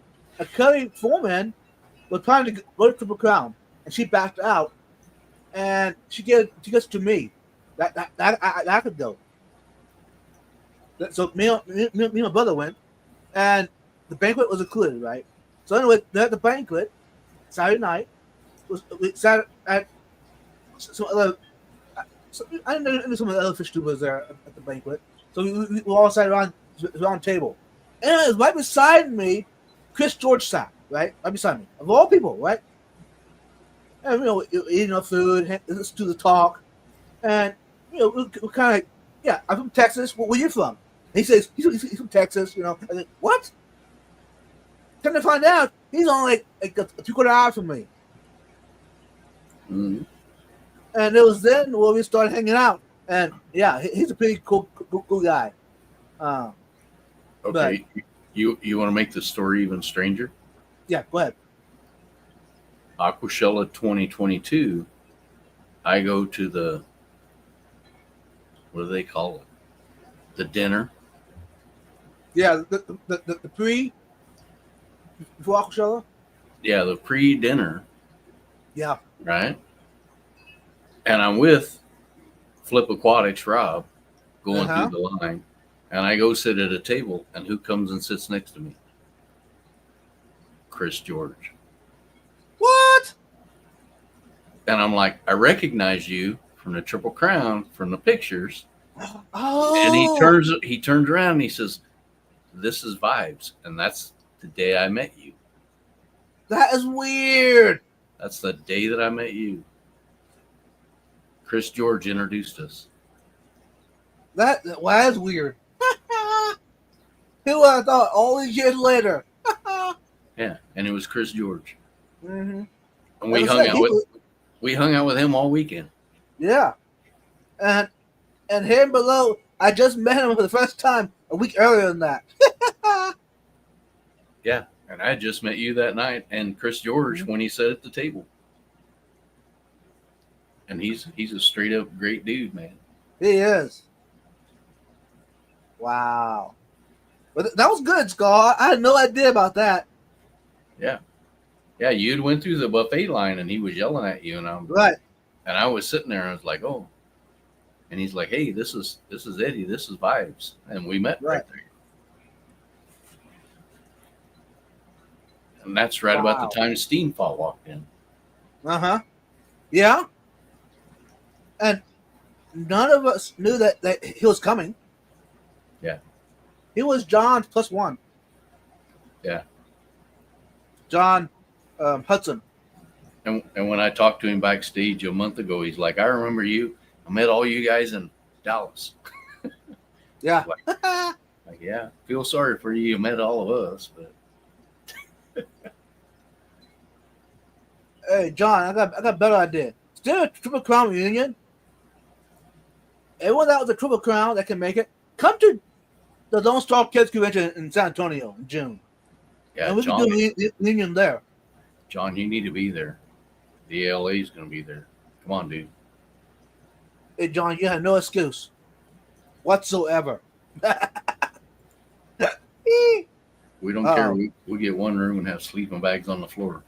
Kelly Foreman was planning to go to Triple Crown, and she backed out, and she gets to me. That I could go. So me and my brother went, and the banquet was included, right? So anyway, at the banquet Saturday night we sat at some other. So I knew some of the other fish tubers there at the banquet. So we all sat around the table. And it was right beside me, Chris George sat, right? Right beside me. Of all people, right? And, eating our food, listen to the talk. And, we're kind of like, yeah, I'm from Texas. Where you from? He says, he's from Texas, I think, what? Come to find out, he's only like a 3/4 hour from me. Mm-hmm. And it was then where we started hanging out. And yeah, he's a pretty cool guy. Okay, you want to make the story even stranger? Yeah, go ahead. Aquashella 2022, I go to the, what do they call it? The dinner. Yeah, the pre before Aquashella. Yeah, the pre-dinner. Yeah. Right. And I'm with Flip Aquatics Rob going through the line, and I go sit at a table, and who comes and sits next to me? Chris George. What? And I'm like, I recognize you from the Triple Crown from the pictures. Oh. And he turns around and he says, "This is Vibes." And that's the day I met you. That is weird. That's the day that I met you. Chris George introduced us. That is weird. Who would have thought all these years later? Yeah, and it was Chris George. Mm-hmm. And we hung out with him all weekend. Yeah. And here below, I just met him for the first time a week earlier than that. Yeah, and I just met you that night and Chris George when he sat at the table. And he's a straight up great dude, man. He is. Wow. But that was good, Scar. I had no idea about that. Yeah. Yeah, you'd went through the buffet line and he was yelling at you, and I was sitting there and I was like, "Oh." And he's like, "Hey, this is Eddie, this is Vibes." And we met right there. And that's right about the time Steamfall walked in. Uh-huh. Yeah. And none of us knew that he was coming. Yeah. He was John's +1. Yeah. John Hudson. And when I talked to him backstage a month ago, he's like, "I remember you. I met all you guys in Dallas." Yeah. Like, yeah, feel sorry for you. You met all of us, but hey, John, I got a better idea. Still a Triple Crown reunion. Everyone that was a Triple Crown that can make it, come to the Lone Star Kids Convention in San Antonio in June. yeah, and we John, can do a reunion there. John, you need to be there. The ALA is going to be there. Come on, dude. Hey, John, you have no excuse whatsoever. We don't care. We get one room and have sleeping bags on the floor.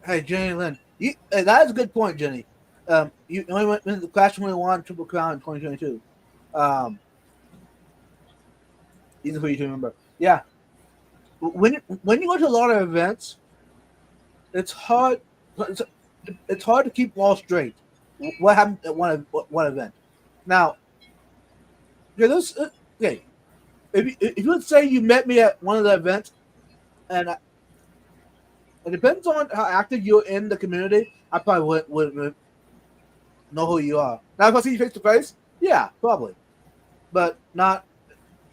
Hey, Jenny Lynn, that is a good point, Jenny. You only went in the Clash 21 Triple Crown in 2022. Easy for you to remember. Yeah. When you go to a lot of events, it's hard. It's hard to keep all straight. What happened at one event? Now, okay. If you would say you met me at one of the events, and it depends on how active you're in the community, I probably wouldn't know who you are. Now, if I see you face to face, yeah, probably, but not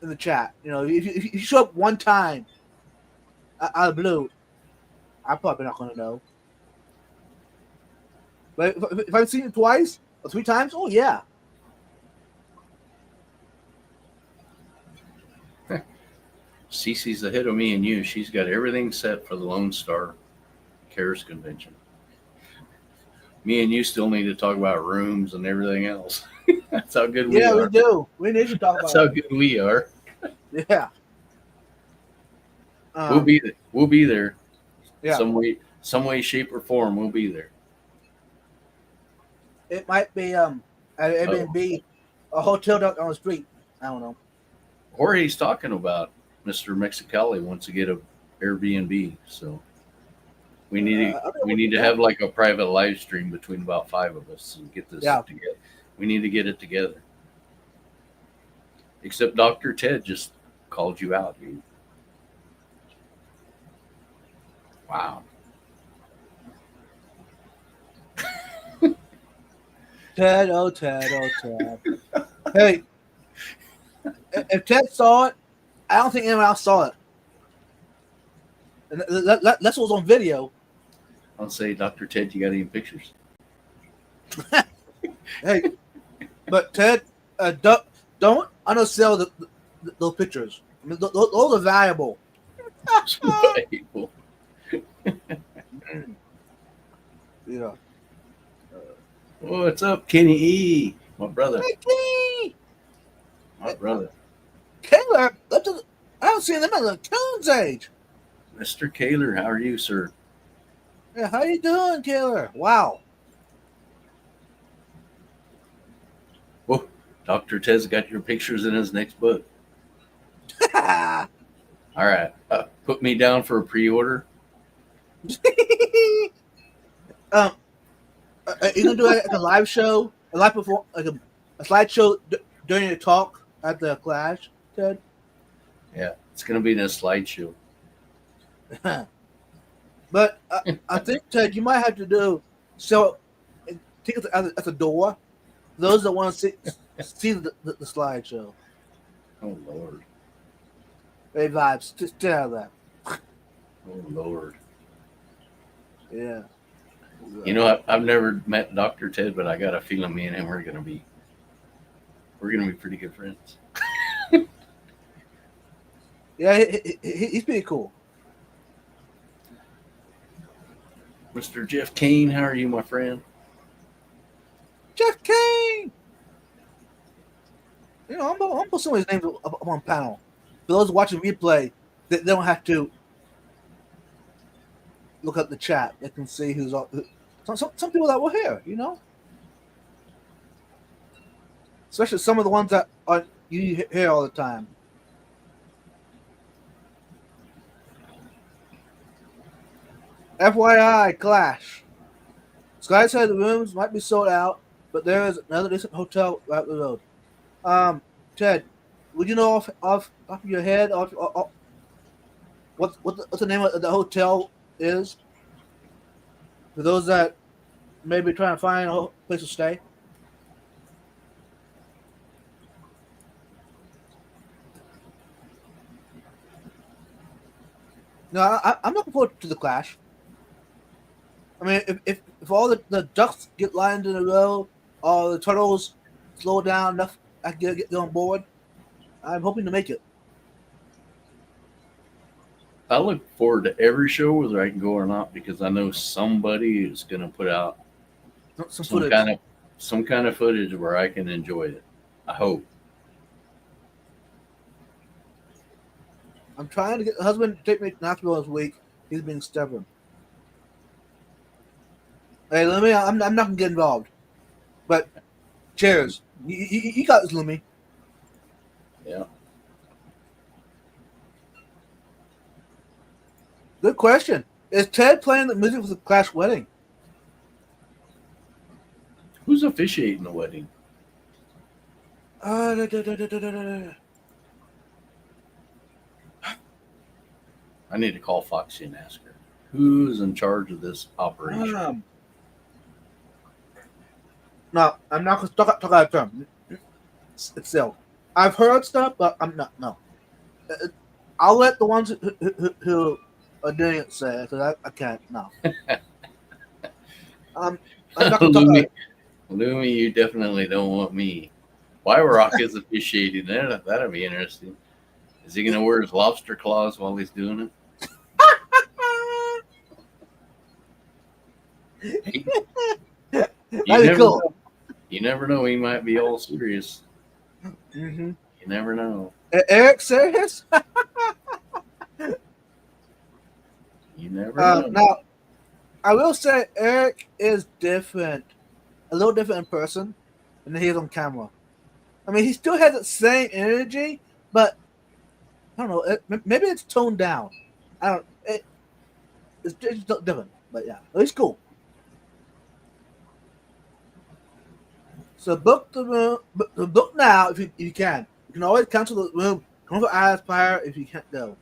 in the chat. You know, if you show up one time out of the blue, I'm probably not going to know. But if I've seen it twice or 3 times, oh yeah. Cece's ahead of me and you. She's got everything set for the Lone Star Cares Convention. Me and you still need to talk about rooms and everything else. That's how good we are. Yeah, we do. We need to talk That's about how good we are. Yeah. We'll be there. Yeah. Some way, shape, or form, we'll be there. It might be an Airbnb, a hotel down on the street. I don't know. Jorge's talking about Mr. Mexicali wants to get a Airbnb, so we need to have like a private live stream between about 5 of us and get this together. We need to get it together. Except Dr. Ted just called you out, dude. Wow. Ted, oh Ted, oh Ted. Hey, if Ted saw it, I don't think anyone else saw it. And that's what was on video. I'll say, Dr. Ted, you got any pictures? Hey, but Ted, don't undersell those pictures. I mean, those are valuable. Valuable. Yeah. What's up, Kenny E? My brother. Hey, Kenny! My brother. Kaler, I haven't seen them at the Coons age. Mr. Kaler, how are you, sir? Yeah, how you doing, Kaler? Wow. Oh, Dr. Ted's got your pictures in his next book. All right. Put me down for a pre-order. Are you gonna do like a live show, a live perform, like a slideshow during your talk at the Clash, Ted? Yeah, it's going to be in a slideshow. But I think, Ted, you might have to do so. Tickets at the door. Those that want to see the slideshow. Oh Lord. Hey, vibes, just stay out of that. Oh Lord. Yeah. You know, I've never met Dr. Ted, but I got a feeling me and him we're gonna be pretty good friends. Yeah, he's pretty cool. Mr. Jeff Kane, how are you, my friend? Jeff Kane. You know, I'm gonna put some of his names up on panel. For those watching replay, they don't have to look at the chat. They can see who's all. Some people that were here, you know, especially some of the ones that are you hear all the time. FYI, Clash. Sky said the rooms might be sold out, but there is another decent hotel right up the road. Ted, would you know off your head what's the name of the hotel is? For those that may be trying to find a place to stay. No, I'm looking forward to the Clash. I mean, if all the ducks get lined in a row, or the turtles slow down enough, I can get on board. I'm hoping to make it. I look forward to every show, whether I can go or not, because I know somebody is going to put out some kind of footage where I can enjoy it. I hope. I'm trying to get the husband to take me to Knoxville this week. He's being stubborn. Hey, Lumi, I'm not gonna get involved. But cheers. You got this, Lumi. Yeah. Good question. Is Ted playing the music for the Clash wedding? Who's officiating the wedding? I need to call Foxy and ask her. Who's in charge of this operation? No, I'm not going to talk out of term. Itself. I've heard stuff, but I'm not. No. I'll let the ones who are doing it say it, because I can't. No. I'm not going to talk about Lumi, you definitely don't want me. Why Rock is officiating? That'll be interesting. Is he going to wear his lobster claws while he's doing it? You never know. He might be all serious. Mm-hmm. You never know. Eric serious? You never know. Now, I will say Eric is different. A little different in person than he is on camera. I mean, he still has the same energy, but I don't know. Maybe it's toned down. I don't. It's different, but yeah, he's cool. So book the room. Book now if you can. You can always cancel the room. Come for Aspire if you can't go.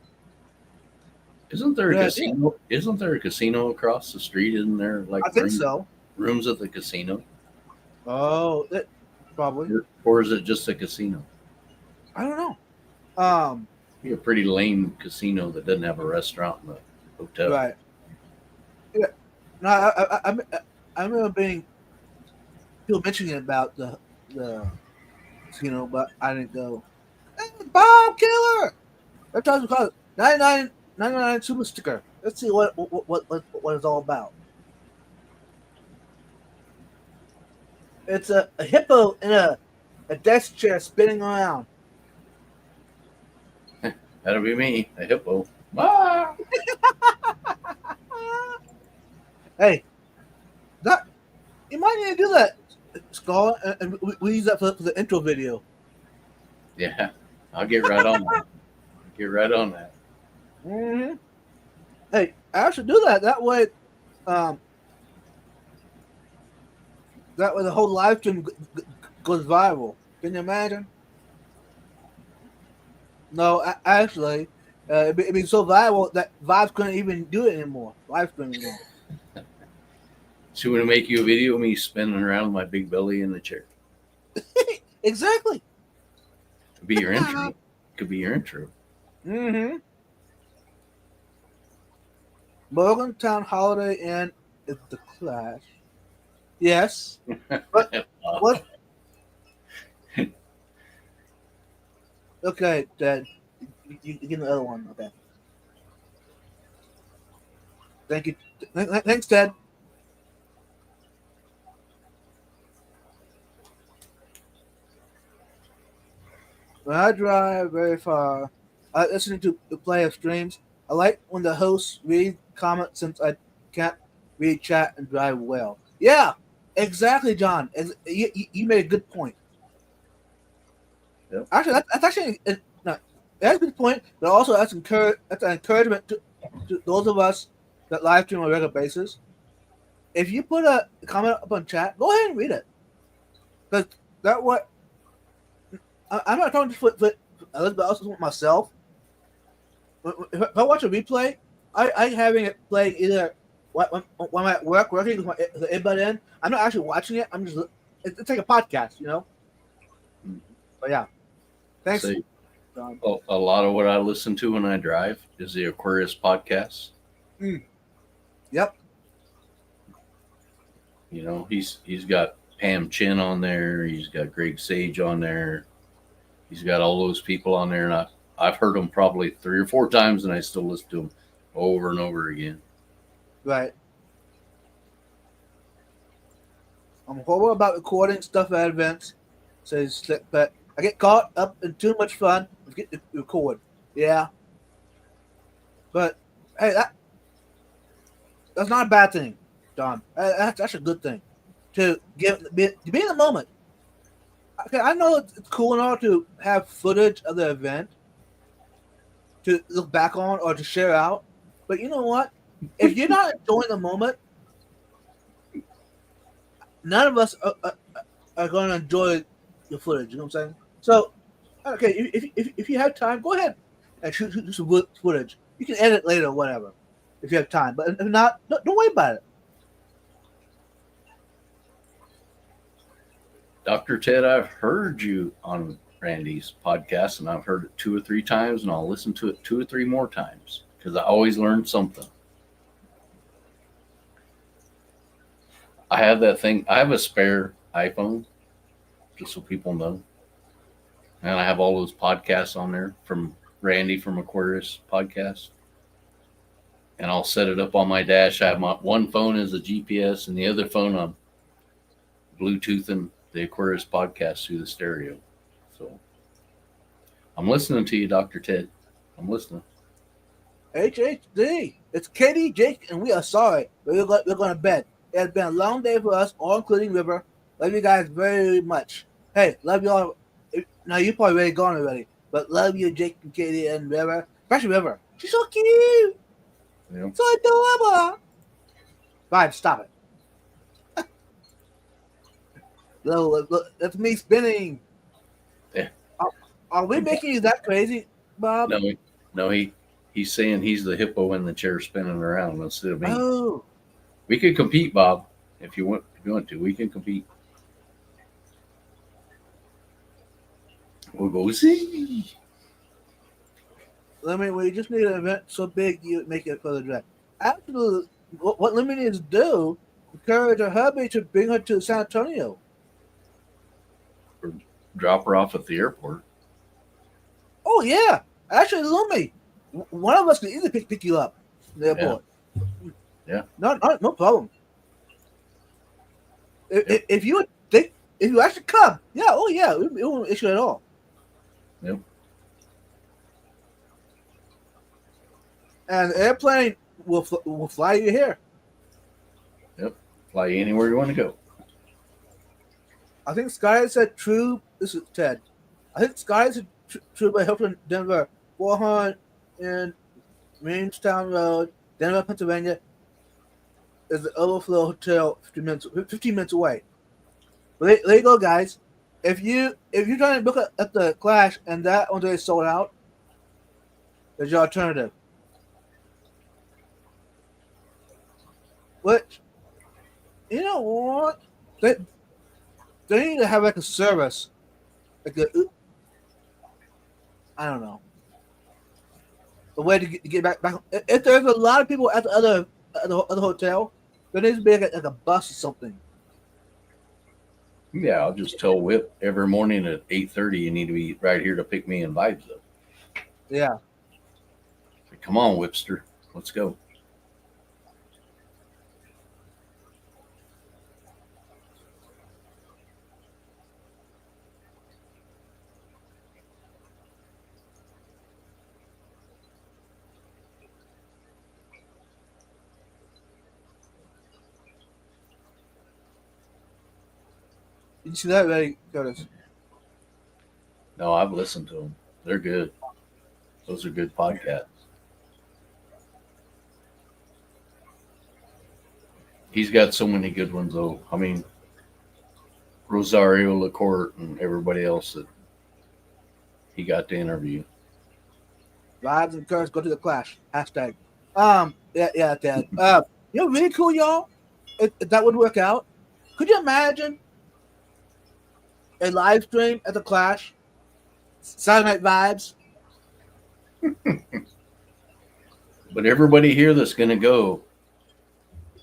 Isn't there a casino? Isn't there a casino across the street? Isn't there like I think so. Rooms at the casino? Oh, probably. Or is it just a casino? I don't know. Be a pretty lame casino that doesn't have a restaurant in the hotel. Right. Yeah. No, I remember people mentioning about the casino, but I didn't go. Hey, Bomb Killer. That's what we call it. 99 super sticker. Let's see what it's all about. It's a hippo in a desk chair spinning around. That'll be me, a hippo. Ah! Hey, you might need to do that, Skull, and we use that for the intro video. Yeah, I'll get right on that. Get right on that. Mm-hmm. Hey, I should do that. That way, the whole live stream goes viral. Can you imagine? No, actually, it'd be so viral that Vibes couldn't even do it anymore. Live stream anymore. So I'm gonna make you a video of me spinning around with my big belly in the chair. Exactly. Could be your intro. Could be your intro. Mm-hmm. Morgantown Holiday Inn is the Clash. Yes. But what? Okay, Ted. You get the other one. Okay. Thank you. Thanks, Ted. When I drive very far, I listen to the play of streams. I like when the hosts read comments since I can't read chat and drive well. Yeah, exactly, John. You made a good point. Yep. Actually, that's actually no, that's a good point. But also that's an encouragement to those of us that live stream on a regular basis. If you put a comment up on chat, go ahead and read it. Because that what I'm not talking just for Elizabeth, but also myself. If I watch a replay, I having it play either when I'm at work working with the earbud in. I'm not actually watching it. I'm just it's like a podcast, you know. But yeah, thanks. So, a lot of what I listen to when I drive is the Aquarius podcast. Yep. You know, he's got Pam Chin on there. He's got Greg Sage on there. He's got all those people on there, and I've heard them probably 3 or 4 times, and I still listen to them over and over again. Right. I'm horrible about recording stuff at events. Says, but I get caught up in too much fun. Get to record. Yeah. But hey, that's not a bad thing, Don. That's a good thing. To be in the moment. Okay, I know it's cool and all to have footage of the event to look back on or to share out, but you know what? If you're not enjoying the moment, none of us are going to enjoy the footage. You know what I'm saying? So, okay, if you have time, go ahead and shoot some footage. You can edit later or whatever if you have time, but if not, don't worry about it. Dr. Ted, I've heard you on Randy's podcast, and I've heard it 2 or 3 times, and I'll listen to it 2 or 3 more times because I always learn something. I have that thing. I have a spare iPhone, just so people know. And I have all those podcasts on there from Randy from Aquarius podcast. And I'll set it up on my dash. I have my one phone as a GPS, and the other phone I'm Bluetoothing the Aquarius podcast through the stereo. So I'm listening to you, Dr. Ted. I'm listening. HHD. It's Katie, Jake, and we are sorry. We're going to bed. It has been a long day for us, all including River. Love you guys very much. Hey, love you all. Now, you're probably already gone already, but love you, Jake and Katie and River. Especially River. She's so cute. Yep. So adorable. Vibe, stop it. Look, that's me spinning. Yeah. Are we making you that crazy, Bob? No, he's saying he's the hippo in the chair spinning around instead of me. Oh. We could compete, Bob, if you want to. We can compete. We'll go see. We just need an event so big you make it for the draft. Absolutely. What Lemonades do, encourage her hubby to bring her to San Antonio. Or drop her off at the airport. Oh, yeah. Actually, Lumi, one of us can easily pick you up at the airport. Yeah. No problem. If you actually come, yeah, it won't issue at all. Yep. And the airplane will fly you here. Yep. Fly you anywhere you want to go. I think Sky said true. This is Ted. I think Sky said true by Hilton Denver 400 in Williamstown Road, Denver, Pennsylvania. Is the Overflow Hotel 15 minutes away. But there you go, guys. If you're trying to book at the Clash and that one day is sold out, there's your alternative. Which, you know what? They need to have like a service, like I don't know, a way to get back. If there's a lot of people at the other hotel, there needs to be like a bus or something. Yeah, I'll just tell Whip every morning at 8:30 you need to be right here to pick me and Vibes up. Yeah. Say, come on, Whipster, let's go. Did you see that, Ray Curtis? No, I've listened to them. They're good. Those are good podcasts. He's got so many good ones, though. I mean, Rosario LaCourte and everybody else that he got to interview. Vibes and Curtis go to the Clash. Hashtag. Yeah, Dad. You know, really cool, y'all. If that would work out, could you imagine a live stream at the Clash? Saturday Night Vibes. But everybody here that's going to go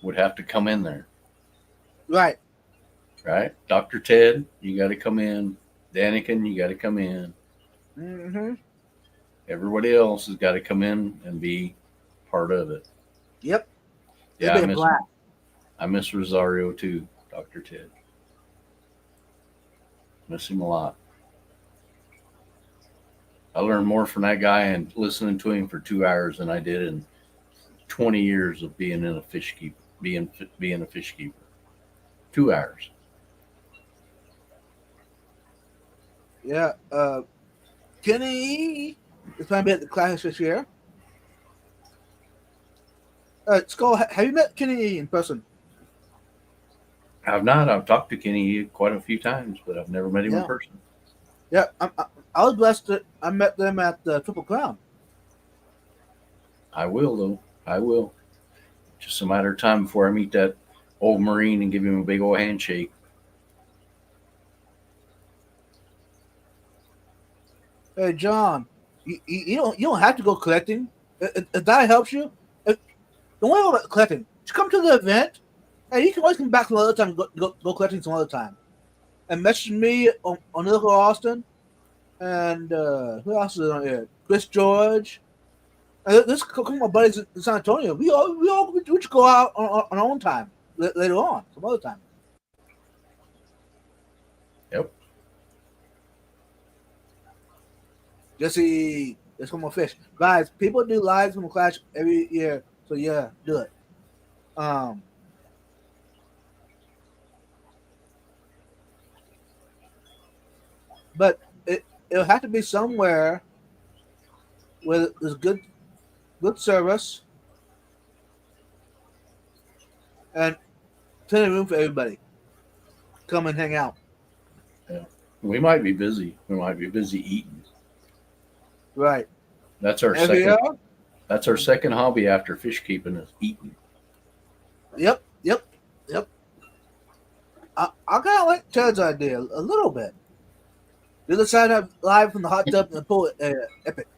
would have to come in there. Right. Right? Dr. Ted, you got to come in. Daniken, you got to come in. Mm-hmm. Everybody else has got to come in and be part of it. Yep. Yeah, I miss Rosario too, Dr. Ted. Miss him a lot. I learned more from that guy and listening to him for 2 hours than I did in 20 years of being in a fish keeper, being a fish keeper. 2 hours. Yeah. Kenny is going to be at the Clash this year. Skull, have you met Kenny in person? I've not. I've talked to Kenny quite a few times, but I've never met him in person. Yeah, I was blessed that I met them at the Triple Crown. I will, though. I will. Just a matter of time before I meet that old Marine and give him a big old handshake. Hey, John, you don't have to go collecting. If that helps you, don't worry about collecting. Just come to the event, and you can always come back some other time. Go collecting some other time, and message me on Little Austin, and who else is on here? Chris George. And this couple of my buddies in San Antonio. We should go out on our own time later on, some other time. Yep. Jesse, let's come on fish. Guys, people do lives from the Clash every year, so yeah, do it. But it'll have to be somewhere where there's good service and plenty of room for everybody. Come and hang out. Yeah. We might be busy. We might be busy eating. Right. That's our That's our second hobby after fish keeping is eating. Yep. I kind of like Ted's idea a little bit. The other side of live from the hot tub and the pool, epic.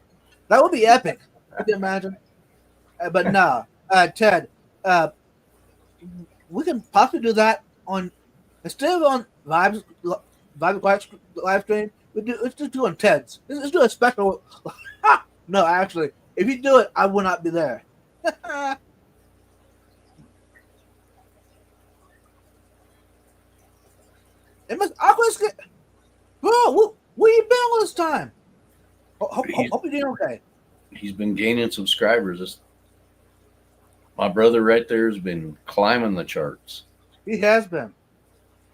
That would be epic. Can you imagine? But no, Ted, we can possibly do that on instead of on Vibes live stream. Let's just do on Ted's. Let's do a special. No, actually, if you do it, I will not be there. It must awkward. Bro, where you been all this time? Hope you're doing okay. He's been gaining subscribers. My brother right there has been climbing the charts. He has been.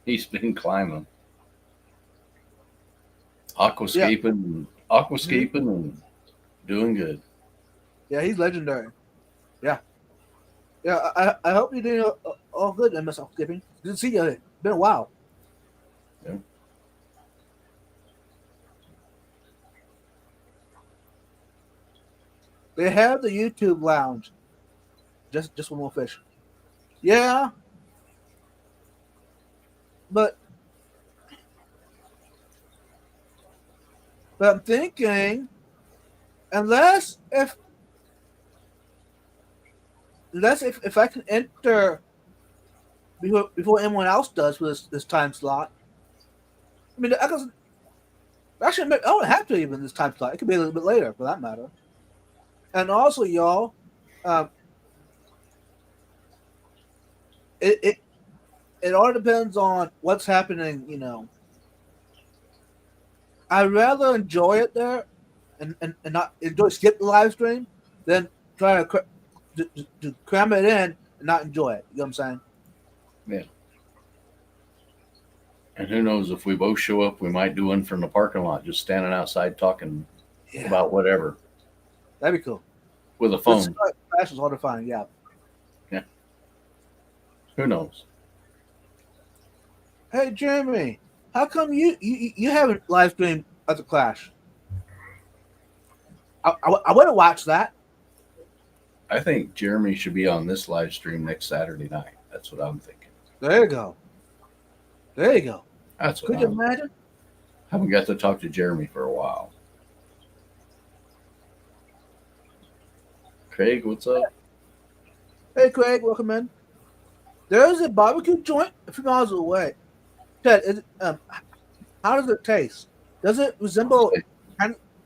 He's been climbing. Aquascaping and Doing good. Yeah, he's legendary. Yeah. Yeah, I hope you're doing all good, MS Skipping. Good to see you. It's been a while. Yeah. They have the YouTube lounge. Just one more fish. Yeah. But I'm thinking, unless if I can enter before anyone else does for this time slot. I mean, actually, I don't have to even this time slot. It could be a little bit later, for that matter. And also, y'all, it all depends on what's happening. You know, I'd rather enjoy it there, and not skip the live stream than try to cram it in and not enjoy it. You know what I'm saying? Yeah. And who knows, if we both show up, we might do one from the parking lot, just standing outside talking about whatever. That'd be cool. With a phone. That's hard to find, yeah. Yeah. Who knows? Hey, Jeremy, how come you haven't live streamed at the Clash? I would have watched that. I think Jeremy should be on this live stream next Saturday night. That's what I'm thinking. There you go. There you go. That's what Could you imagine? Haven't got to talk to Jeremy for a while. Craig, what's up? Hey, Craig, welcome in. There's a barbecue joint a few miles away. Ted, how does it taste? Does it resemble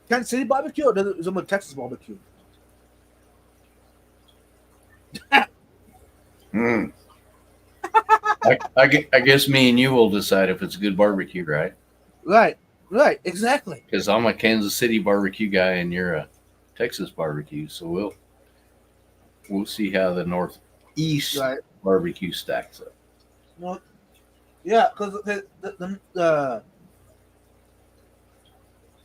Kansas City barbecue, or does it resemble Texas barbecue? I guess me and you will decide if it's good barbecue, right? Right, exactly. Because I'm a Kansas City barbecue guy and you're a Texas barbecue, so we'll see how the Northeast barbecue stacks up. Well, yeah, because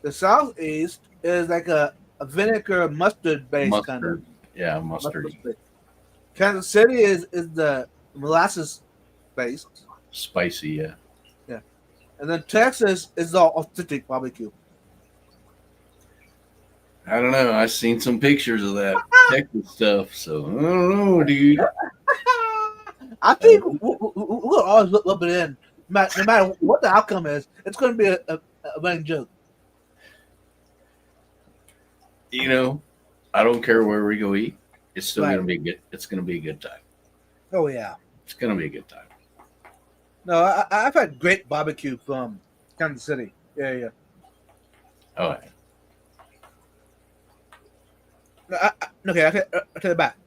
the Southeast is like a vinegar mustard based kind of. Yeah, mustard. Kansas City is the molasses based. Spicy, yeah. Yeah. And then Texas is the authentic barbecue. I don't know. I've seen some pictures of that Texas stuff, so I don't know, dude. I think we'll always rub it in. No matter what the outcome is, it's going to be a running joke. You know, I don't care where we go eat. It's still going to be good. It's going to be a good time. Oh, yeah. It's going to be a good time. No, I've had great barbecue from Kansas City. Yeah. Oh, yeah. Okay, I take it back.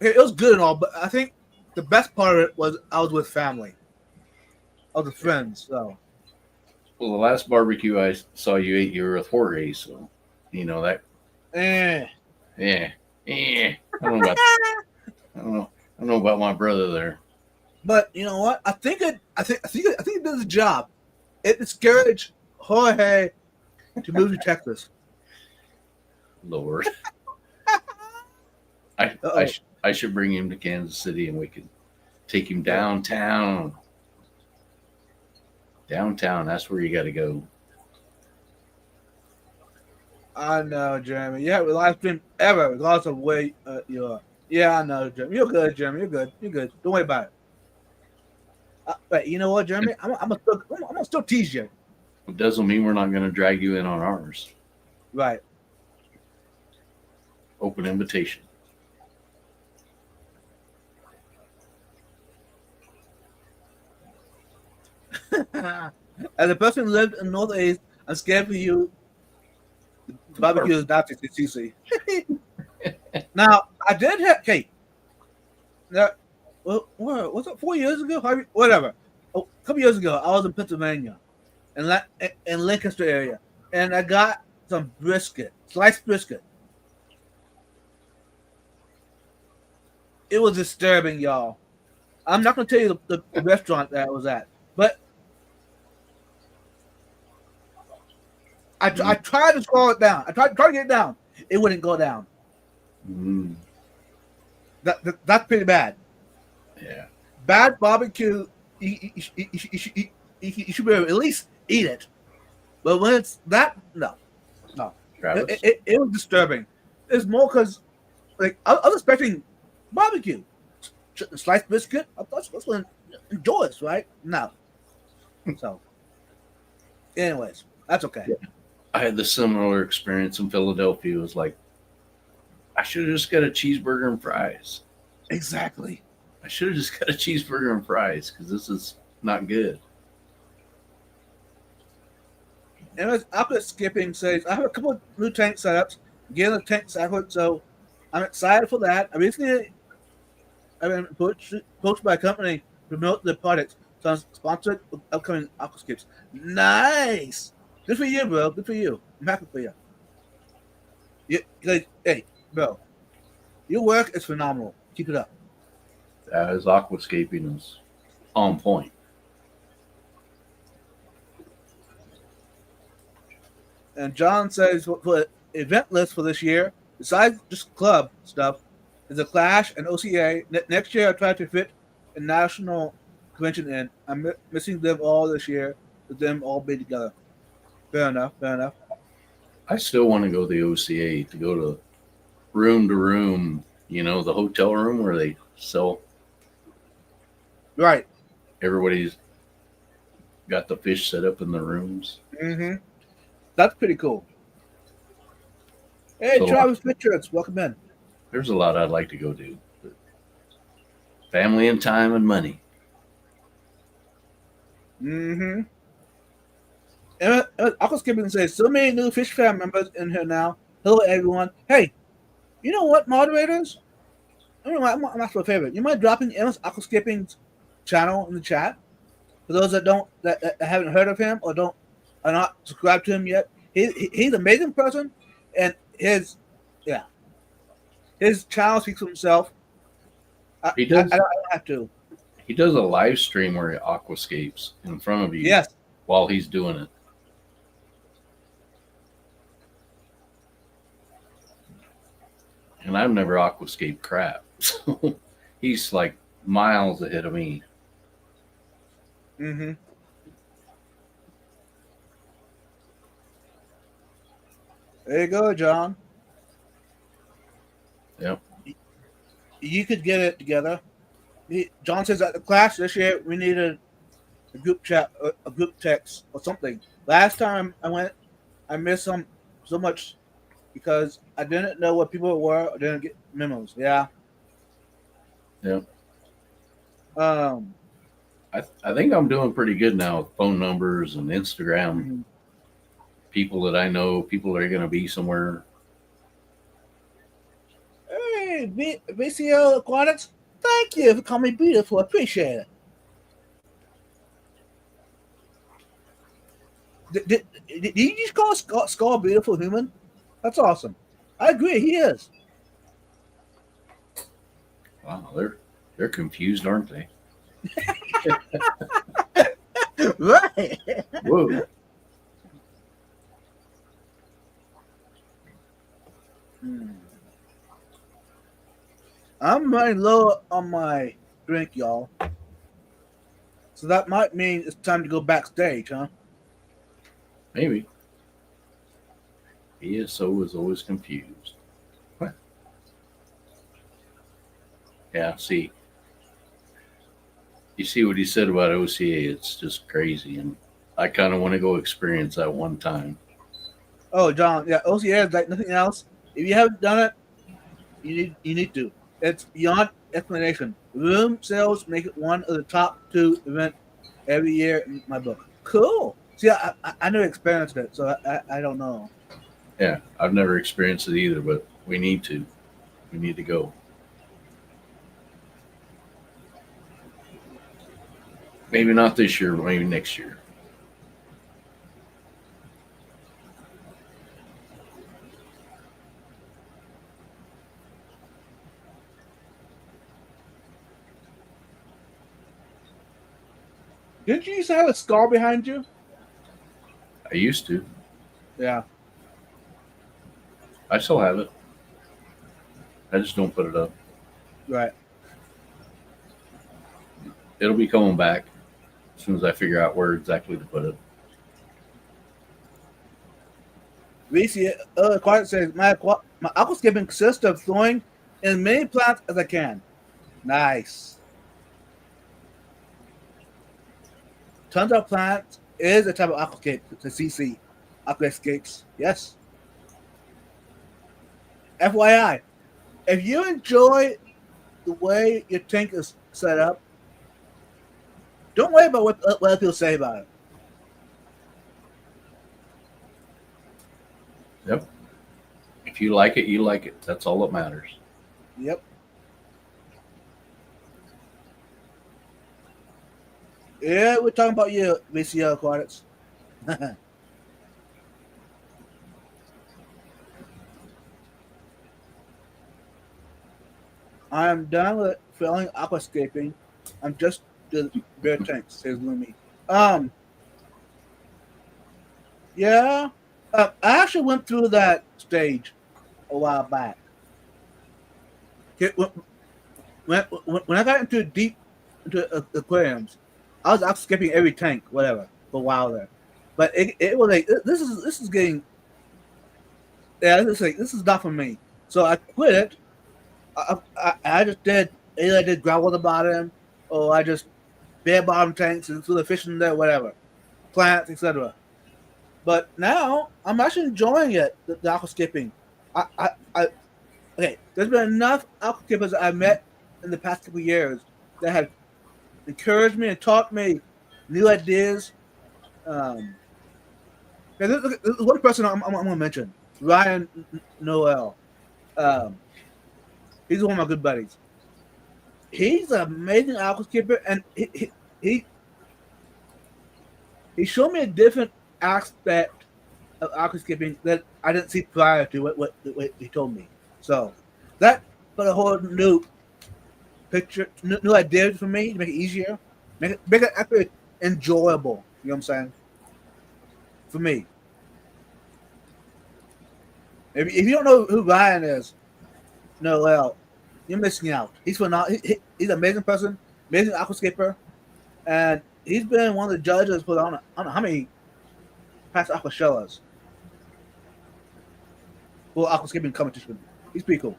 Okay, it was good and all, but I think the best part of it was I was with family. I was with friends, so. Well, the last barbecue I saw you eat, you were with Jorge, so, you know, that. Yeah. I don't know about my brother there. But you know what? I think it did the job. It discouraged Jorge to move to Texas. Lord. I should bring him to Kansas City and we could take him downtown. Downtown, that's where you got to go. I know, Jeremy. You have the live stream ever, regardless of where you are. Yeah, I know, Jeremy. You're good, Jeremy. You're good. Don't worry about it. But you know what, Jeremy? I'm gonna still tease you. It doesn't mean we're not going to drag you in on ours. Right. Open invitation. As a person who lived in Northeast, I'm scared for you. Barbecue is not CC. Now, I did have Kate. What was it? 4 years ago? Whatever. A couple years ago, I was in Pennsylvania, in Lancaster area, and I got some brisket, sliced brisket. It was disturbing, y'all. I'm not going to tell you the restaurant that I was at, but I tried to slow it down. I tried to get it down. it wouldn't go down. Mm, That's pretty bad. yeah. Bad barbecue. You should be able to at least eat it. But when it's that, no. Travis? It was disturbing. It's more because, like, I was expecting barbecue, sliced biscuit. I thought I was going to enjoy this, right? No. So, anyways, that's okay. I had the similar experience in Philadelphia. It was like, I should have just got a cheeseburger and fries. Exactly. I should have just got a cheeseburger and fries because this is not good. And after skipping says, I have a couple of new tank setups, getting the tank cycled, so I'm excited for that. I recently I've been approached by a company to promote the products, so I'm sponsored with upcoming aquascapes. Nice! Good for you, bro. Good for you. I'm happy for you. Hey, bro, your work is phenomenal. Keep it up. His aquascaping is on point. And John says for event list for this year, besides just club stuff, is a Clash and OCA. Next year, I try to fit a national convention in. I'm missing them all this year, with them all be together. Fair enough. Fair enough. I still want to go to the OCA to go to room, the hotel room where they sell. Right. Everybody's got the fish set up in the rooms. Mm-hmm. That's pretty cool. Hey, So, Travis Richards, welcome in. There's a lot I'd like to go do. Family and time and money. Mm-hmm. Aquascaping says, so many new Fish Fam members in here now. Hello, everyone. Hey, you know what, moderators? I'm asking for a favor. You mind dropping Emma's Aquascaping's channel in the chat? For those that haven't heard of him or are not subscribed to him yet, he's an amazing person, and his channel speaks for himself. He does. I don't have to. He does a live stream where he aquascapes in front of you. Yes. While he's doing it. And I've never aquascaped crap. So he's like miles ahead of me. Mm-hmm. There you go, John. Yep. You could get it together. John says at the class this year we needed a group chat, a group text, or something. Last time I went, I missed so much because I didn't know what people were. Or didn't get memos. Yeah. Yep. I think I'm doing pretty good now with phone numbers and Instagram. Mm-hmm. People that I know, people that are going to be somewhere. Hey, VCL Aquatics, thank you for calling me beautiful. I appreciate it. Did you just call Skull beautiful human? That's awesome. I agree, he is. Wow, they're confused, aren't they? Right. Whoa. I'm running low on my drink, y'all. So that might mean it's time to go backstage, huh? Maybe. He is always confused. What? Yeah, see. You see what he said about OCA? It's just crazy, and I kind of want to go experience that one time. Oh, John, yeah, OCA is like nothing else. If you haven't done it, you need to. It's beyond explanation. Room sales make it one of the top 2 events every year in my book. Cool. See, I never experienced it, so I don't know. Yeah, I've never experienced it either, but we need to. We need to go. Maybe not this year, but maybe next year. Didn't you used to have a scar behind you? I used to. Yeah. I still have it. I just don't put it up. Right. It'll be coming back as soon as I figure out where exactly to put it. VC Aquatic says, my aquascaping consists of throwing as many plants as I can. Nice. Tons of plants is a type of aquascape. The CC aquascapes. Yes. FYI, if you enjoy the way your tank is set up, don't worry about what other people say about it. Yep. If you like it, you like it. That's all that matters. Yep. Yeah, we're talking about you, VCL Aquatics. I am done with filling aquascaping. I'm just the bare tanks, says Lumi. Yeah. I actually went through that stage a while back. When I got into aquariums, I was aquascaping every tank, whatever, for a while there. But it was like this is getting this is not for me. So I quit it. I just did either I did gravel at the bottom, or I just bare bottom tanks and threw the fish in there, whatever, plants, etc. But now I'm actually enjoying it, the aquascaping. Okay, there's been enough aquascapers I've met in the past couple of years that have encouraged me and taught me new ideas. There's one person I'm going to mention, Ryan Noel. He's one of my good buddies. He's an amazing aquascaper, and he showed me a different aspect of aquascaping that I didn't see prior to what he told me. So that put a whole new picture, new ideas for me to make it easier, make it actually enjoyable. You know what I'm saying? For me. If you don't know who Ryan is, Noel, you're missing out. He's phenomenal. He's an amazing person, amazing aquascaper, and he's been one of the judges for I don't know how many past aquashellas. Well, aquascaping competition. He's pretty cool.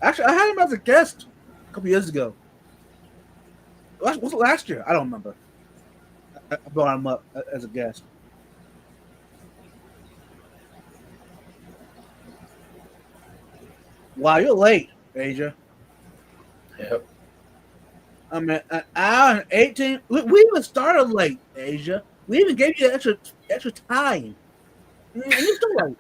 Actually, I had him as a guest a couple years ago. Was it last year? I don't remember. I brought him up as a guest. Wow, you're late, Asia. Yep. I mean, an hour and 18. We even started late, Asia. We even gave you extra time. And you're still late.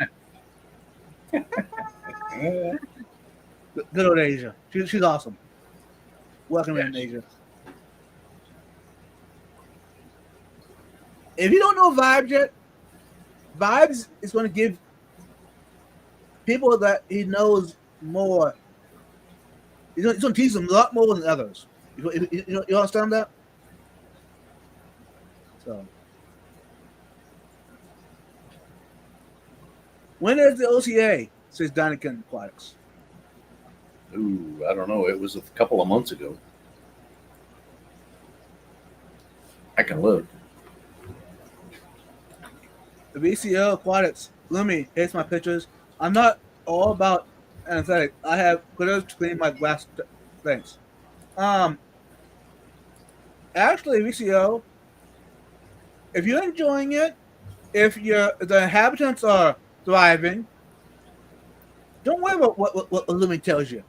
Good old Asia. She's awesome. Welcome in, Asia. If you don't know Vibes yet, Vibes is going to give people that he knows more. He's going to teach them a lot more than others. You understand that? So, when is the OCA? Says Daniken Aquatics. Ooh, I don't know. It was a couple of months ago. I can look. The VCO Aquatics. Lumi hates my pictures. I'm not all about anesthetic. I have glitters to clean my glass things. Actually, VCO, if you're enjoying it, if the inhabitants are thriving, don't worry about what Lumi tells you.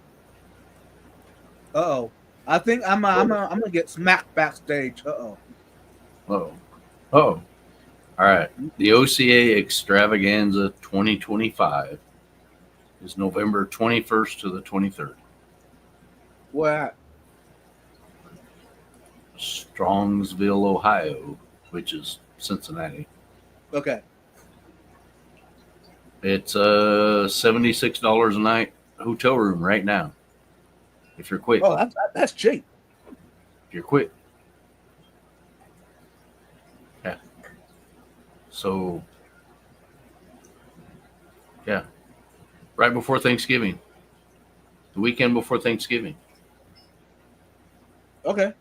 Uh-oh. I think I'm gonna get smacked backstage. Uh-oh. Oh. All right. The OCA Extravaganza 2025 is November 21st to the 23rd. Where at? Strongsville, Ohio, which is Cincinnati. Okay. It's $76 a night hotel room right now. If you're quick. Oh, that's cheap. If you're quick. Yeah. So Yeah. Right before Thanksgiving. The weekend before Thanksgiving. Okay.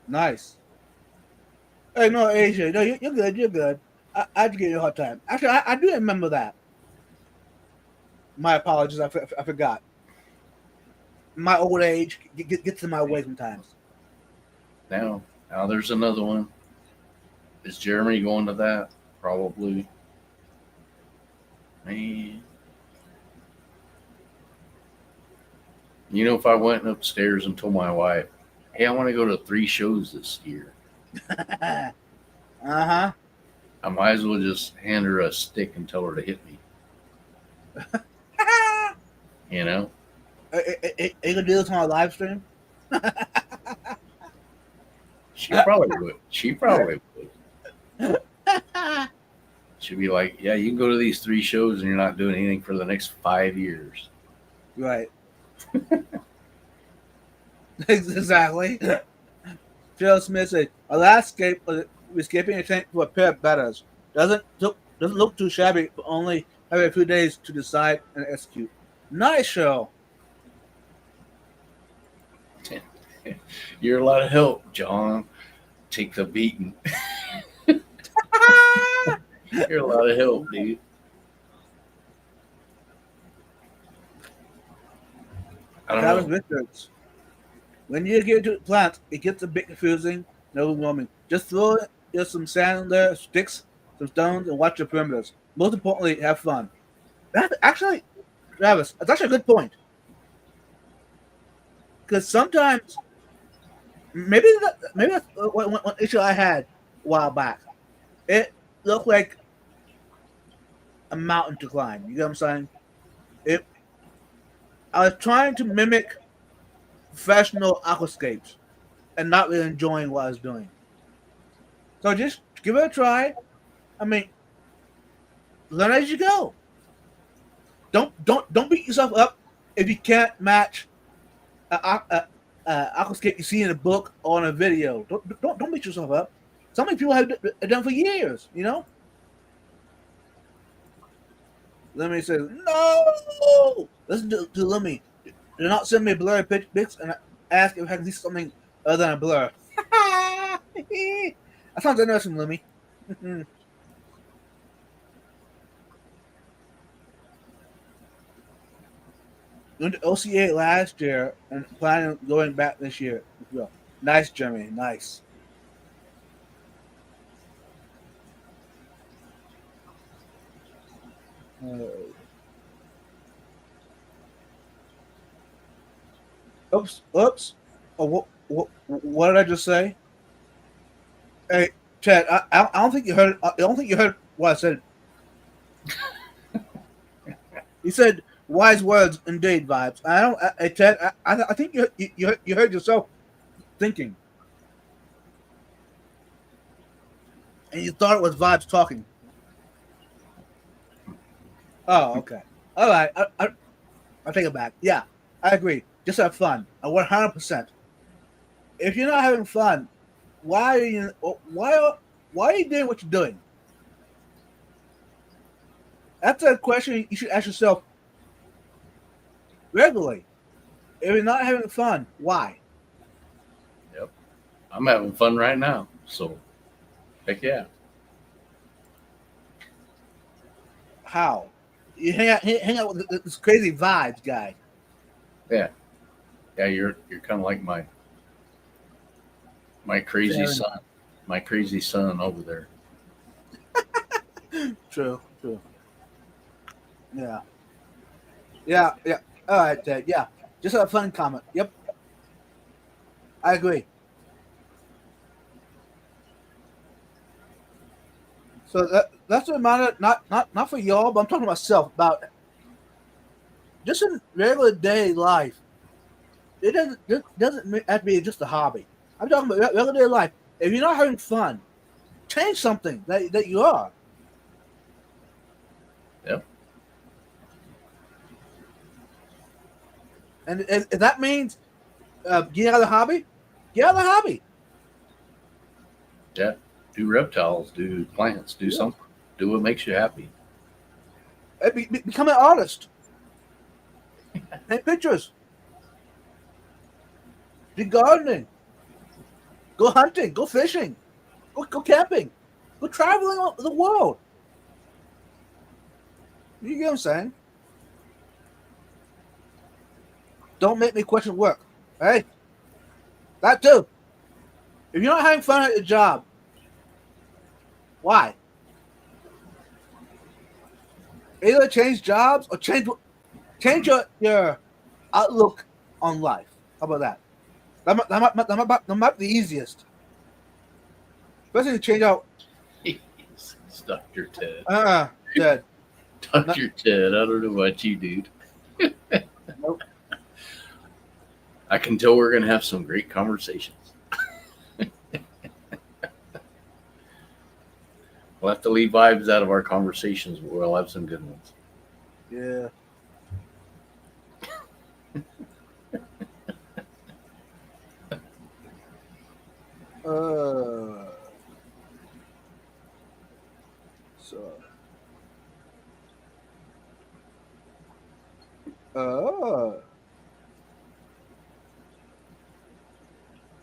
Nice. Hey, no, AJ, no, you're good. You're good. I had to give you a hard time. Actually, I do remember that. My apologies. I forgot. My old age gets in my way sometimes. Now there's another one. Is Jeremy going to that? Probably. Man. You know, if I went upstairs and told my wife, hey, I want to go to 3 shows this year, Uh-huh. I might as well just hand her a stick and tell her to hit me. You know? Are you gonna do this on a live stream? She probably would. She probably would. She'd be like, yeah, you can go to these 3 shows and you're not doing anything for the next 5 years. Right. Exactly. Joe Smith said, "Our last escape was escaping a tank for a pair of betters. Doesn't look too shabby, but only have a few days to decide and execute. Nice show." You're a lot of help, John. Take the beating. You're a lot of help, dude. I don't Travis know. Richards. When you get to the plant, it gets a bit confusing and overwhelming. Just throw just some sand there, sticks, some stones, and watch your perimeters. Most importantly, have fun. That's actually, Travis, that's actually a good point. Because sometimes, maybe that's one issue I had a while back. It looked like a mountain to climb. You know what I'm saying? I was trying to mimic professional aquascapes and not really enjoying what I was doing. So just give it a try. I mean, learn as you go. Don't beat yourself up if you can't match a aquascape you see in a book or in a video. Don't beat yourself up. So many people have done for years. You know. Lemmy says, "No." Listen to Lemmy. Do not send me blurry pics and ask if I can see something other than a blur. That sounds interesting, Lemmy. Went to OCA last year and planning on going back this year. Nice, Jeremy. Nice. Oops. Oh, what did I just say? Hey, Chad, I don't think you heard. I don't think you heard what I said. You said wise words indeed, vibes. I don't. Hey, Chad, I think you heard yourself thinking, and you thought it was vibes talking. Oh, okay. All right. I'll take it back. Yeah, I agree. Just have fun. 100%. If you're not having fun, why are you doing what you're doing? That's a question you should ask yourself regularly. If you're not having fun, why? Yep. I'm having fun right now. So, heck yeah. How? You hang out with this crazy vibes guy. Yeah. Yeah, you're kind of like my crazy son. My crazy son over there. True. Yeah. All right, Ted. Yeah. Just a fun comment. Yep. I agree. So that's a reminder, not for y'all, but I'm talking to myself about just in regular day life. It doesn't have to be just a hobby. I'm talking about regular day life. If you're not having fun, change something that you are. Yep. And if that means get out of the hobby, get out of the hobby. Yeah. Do reptiles, do plants, do something. Do what makes you happy. Become an artist. Paint pictures. Do gardening. Go hunting. Go fishing. Go camping. Go traveling the world. You get what I'm saying? Don't make me question work. Hey? That too. If you're not having fun at your job, why? Either change jobs or change your outlook on life. How about that? That might be the easiest. Especially to change out. Dr. Ted. Ted. Dr. Ted, I don't know about you, dude. Nope. I can tell we're going to have some great conversations. We'll have to leave vibes out of our conversations, but we'll have some good ones. Yeah.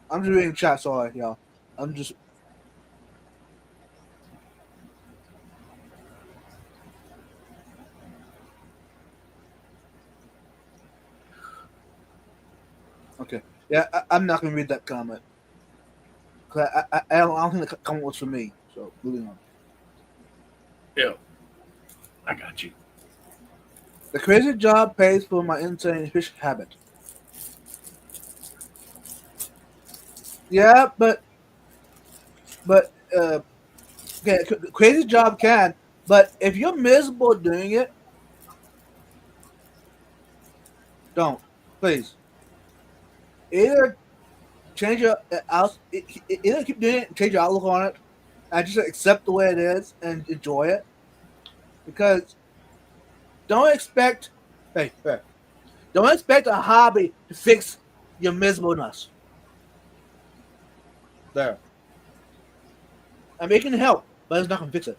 I'm just reading chat, sorry, y'all. I'm just. Okay. Yeah, I'm not going to read that comment. Cause I don't think the comment was for me. So, moving on. Yeah. I got you. The crazy job pays for my insane fish habit. Yeah, but okay, crazy job can, but if you're miserable doing it, don't, please. Either change your either keep doing it and change your outlook on it, and just accept the way it is and enjoy it. Because don't expect don't expect a hobby to fix your miserableness. There. I mean, it can help, but it's not going to fix it.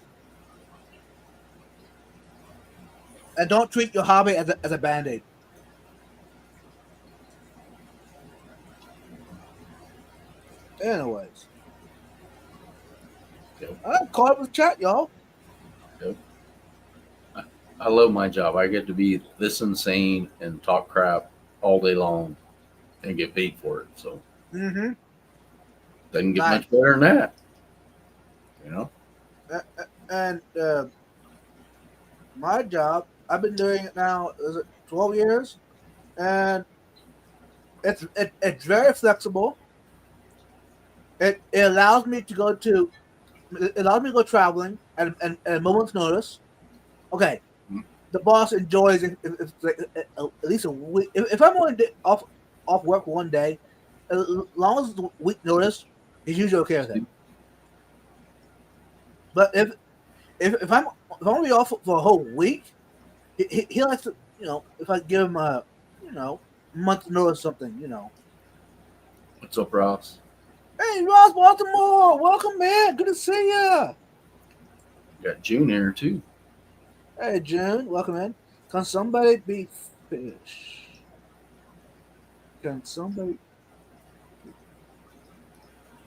And don't treat your hobby as a band-aid. Anyways. Yep. I'm caught up with chat, y'all. Yep. I love my job. I get to be this insane and talk crap all day long and get paid for it. So Mm-hmm. doesn't get much better than that. You know? And my job, I've been doing it now, is it 12 years? And it's very flexible. It allows me to go traveling at a moment's notice. Okay, the boss enjoys if at least a week. If I'm only off work one day, as long as it's a week notice, he's usually okay with it. But if I'm gonna be off for a whole week, he likes to, if I give him a month notice or something, What's up, Ross? Hey, Ross Baltimore, welcome, man. Good to see ya. Got June here too. Hey, June, welcome in. Can somebody be fish? Can somebody?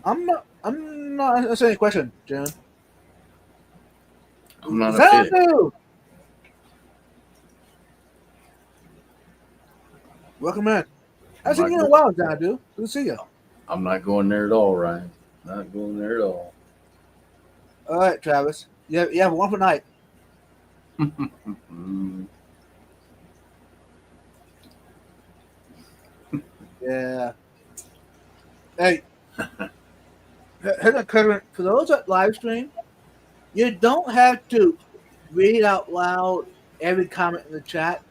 I'm not answering any question, June. I'm not a fish. Welcome in. I've seen you in a while, Xanadu. Good to see you. I'm not going there at all, Ryan. Not going there at all. All right, Travis. You have one for night. Yeah. Hey. For those that live stream, you don't have to read out loud every comment in the chat,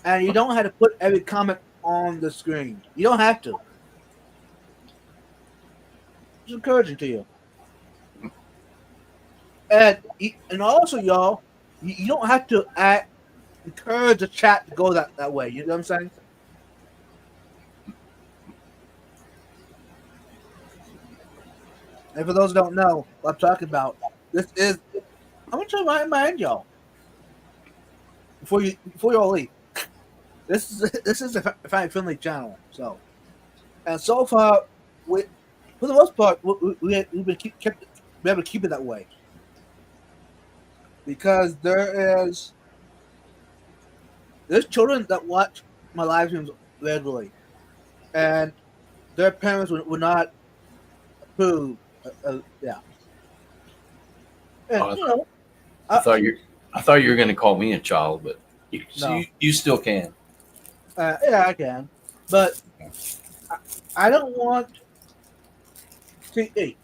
and you don't have to put every comment on the screen. You don't have to. It's encouraging to you. And also, y'all, you don't have to encourage the chat to go that way. You know what I'm saying? And for those who don't know what I'm talking about, I'm going to remind y'all. before you all leave. This is a family friendly channel. So, and so far, for the most part, we've been able to keep it that way because there's children that watch my live streams regularly, and their parents would not approve. Yeah. And, I thought you were going to call me a child, but you still can. Yeah, I can, but I don't want. See,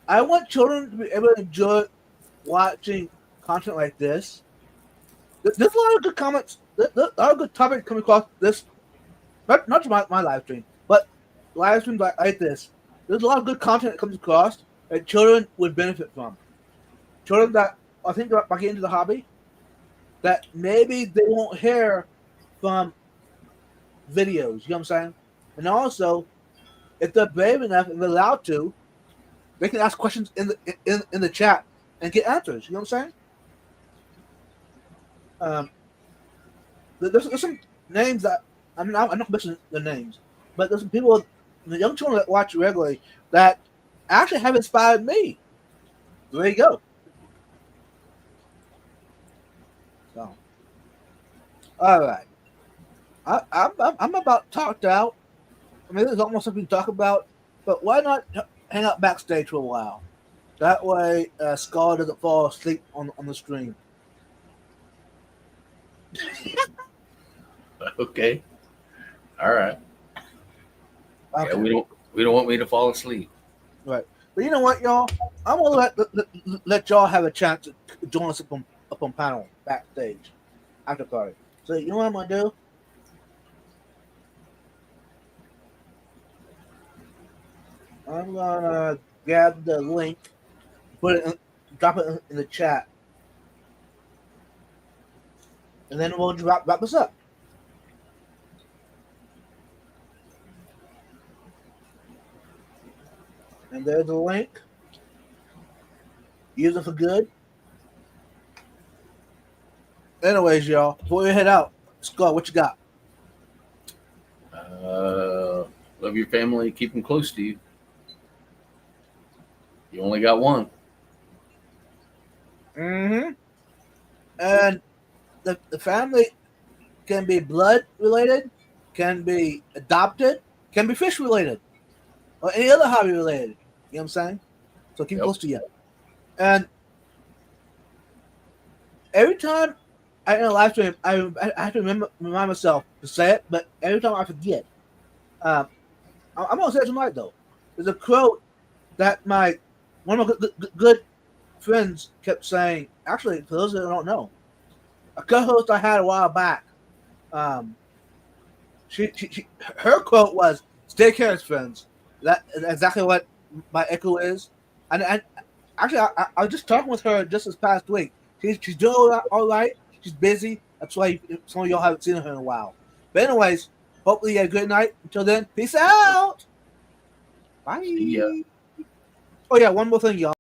I want children to be able to enjoy watching content like this. There's a lot of good comments. There's a lot of good topics coming across this. Not just my live stream, but live streams like this. There's a lot of good content that comes across that children would benefit from. Children that I think are getting into the hobby, that maybe they won't hear from videos. You know what I'm saying? And also, if they're brave enough and they're allowed to, they can ask questions in the chat and get answers. You know what I'm saying? There's some names that I'm not mentioning the names, but there's some people, the young children that watch regularly that actually have inspired me. There you go. So, all right, I'm about talked out. I mean, there's almost something to talk about, but why not hang out backstage for a while? That way, Scar doesn't fall asleep on the stream. Okay. All right. Okay. Yeah, we don't want me to fall asleep. Right. But you know what, y'all? I'm gonna let y'all have a chance to join us up on panel backstage after party. So you know what I'm gonna do? I'm gonna grab the link, drop it in the chat, and then we'll wrap this up. And there's the link. Use it for good. Anyways, y'all, before we head out, Scott, what you got? Love your family. Keep them close to you. You only got one. Mm-hmm. And the family can be blood related, can be adopted, can be fish related, or any other hobby related. You know what I'm saying? So keep close to you. And every time I in a live stream, I have to remind myself to say it, but every time I forget. I'm gonna say it tonight though. There's a quote that one of my good friends kept saying. Actually, for those that don't know, a co-host I had a while back, her quote was "Stay careless, friends." That is exactly what my echo is. And actually, I was just talking with her just this past week. She's doing all right. She's busy. That's why some of y'all haven't seen her in a while. But anyways, hopefully you had a good night. Until then, peace out. Bye. See ya. Oh yeah, one more thing, y'all.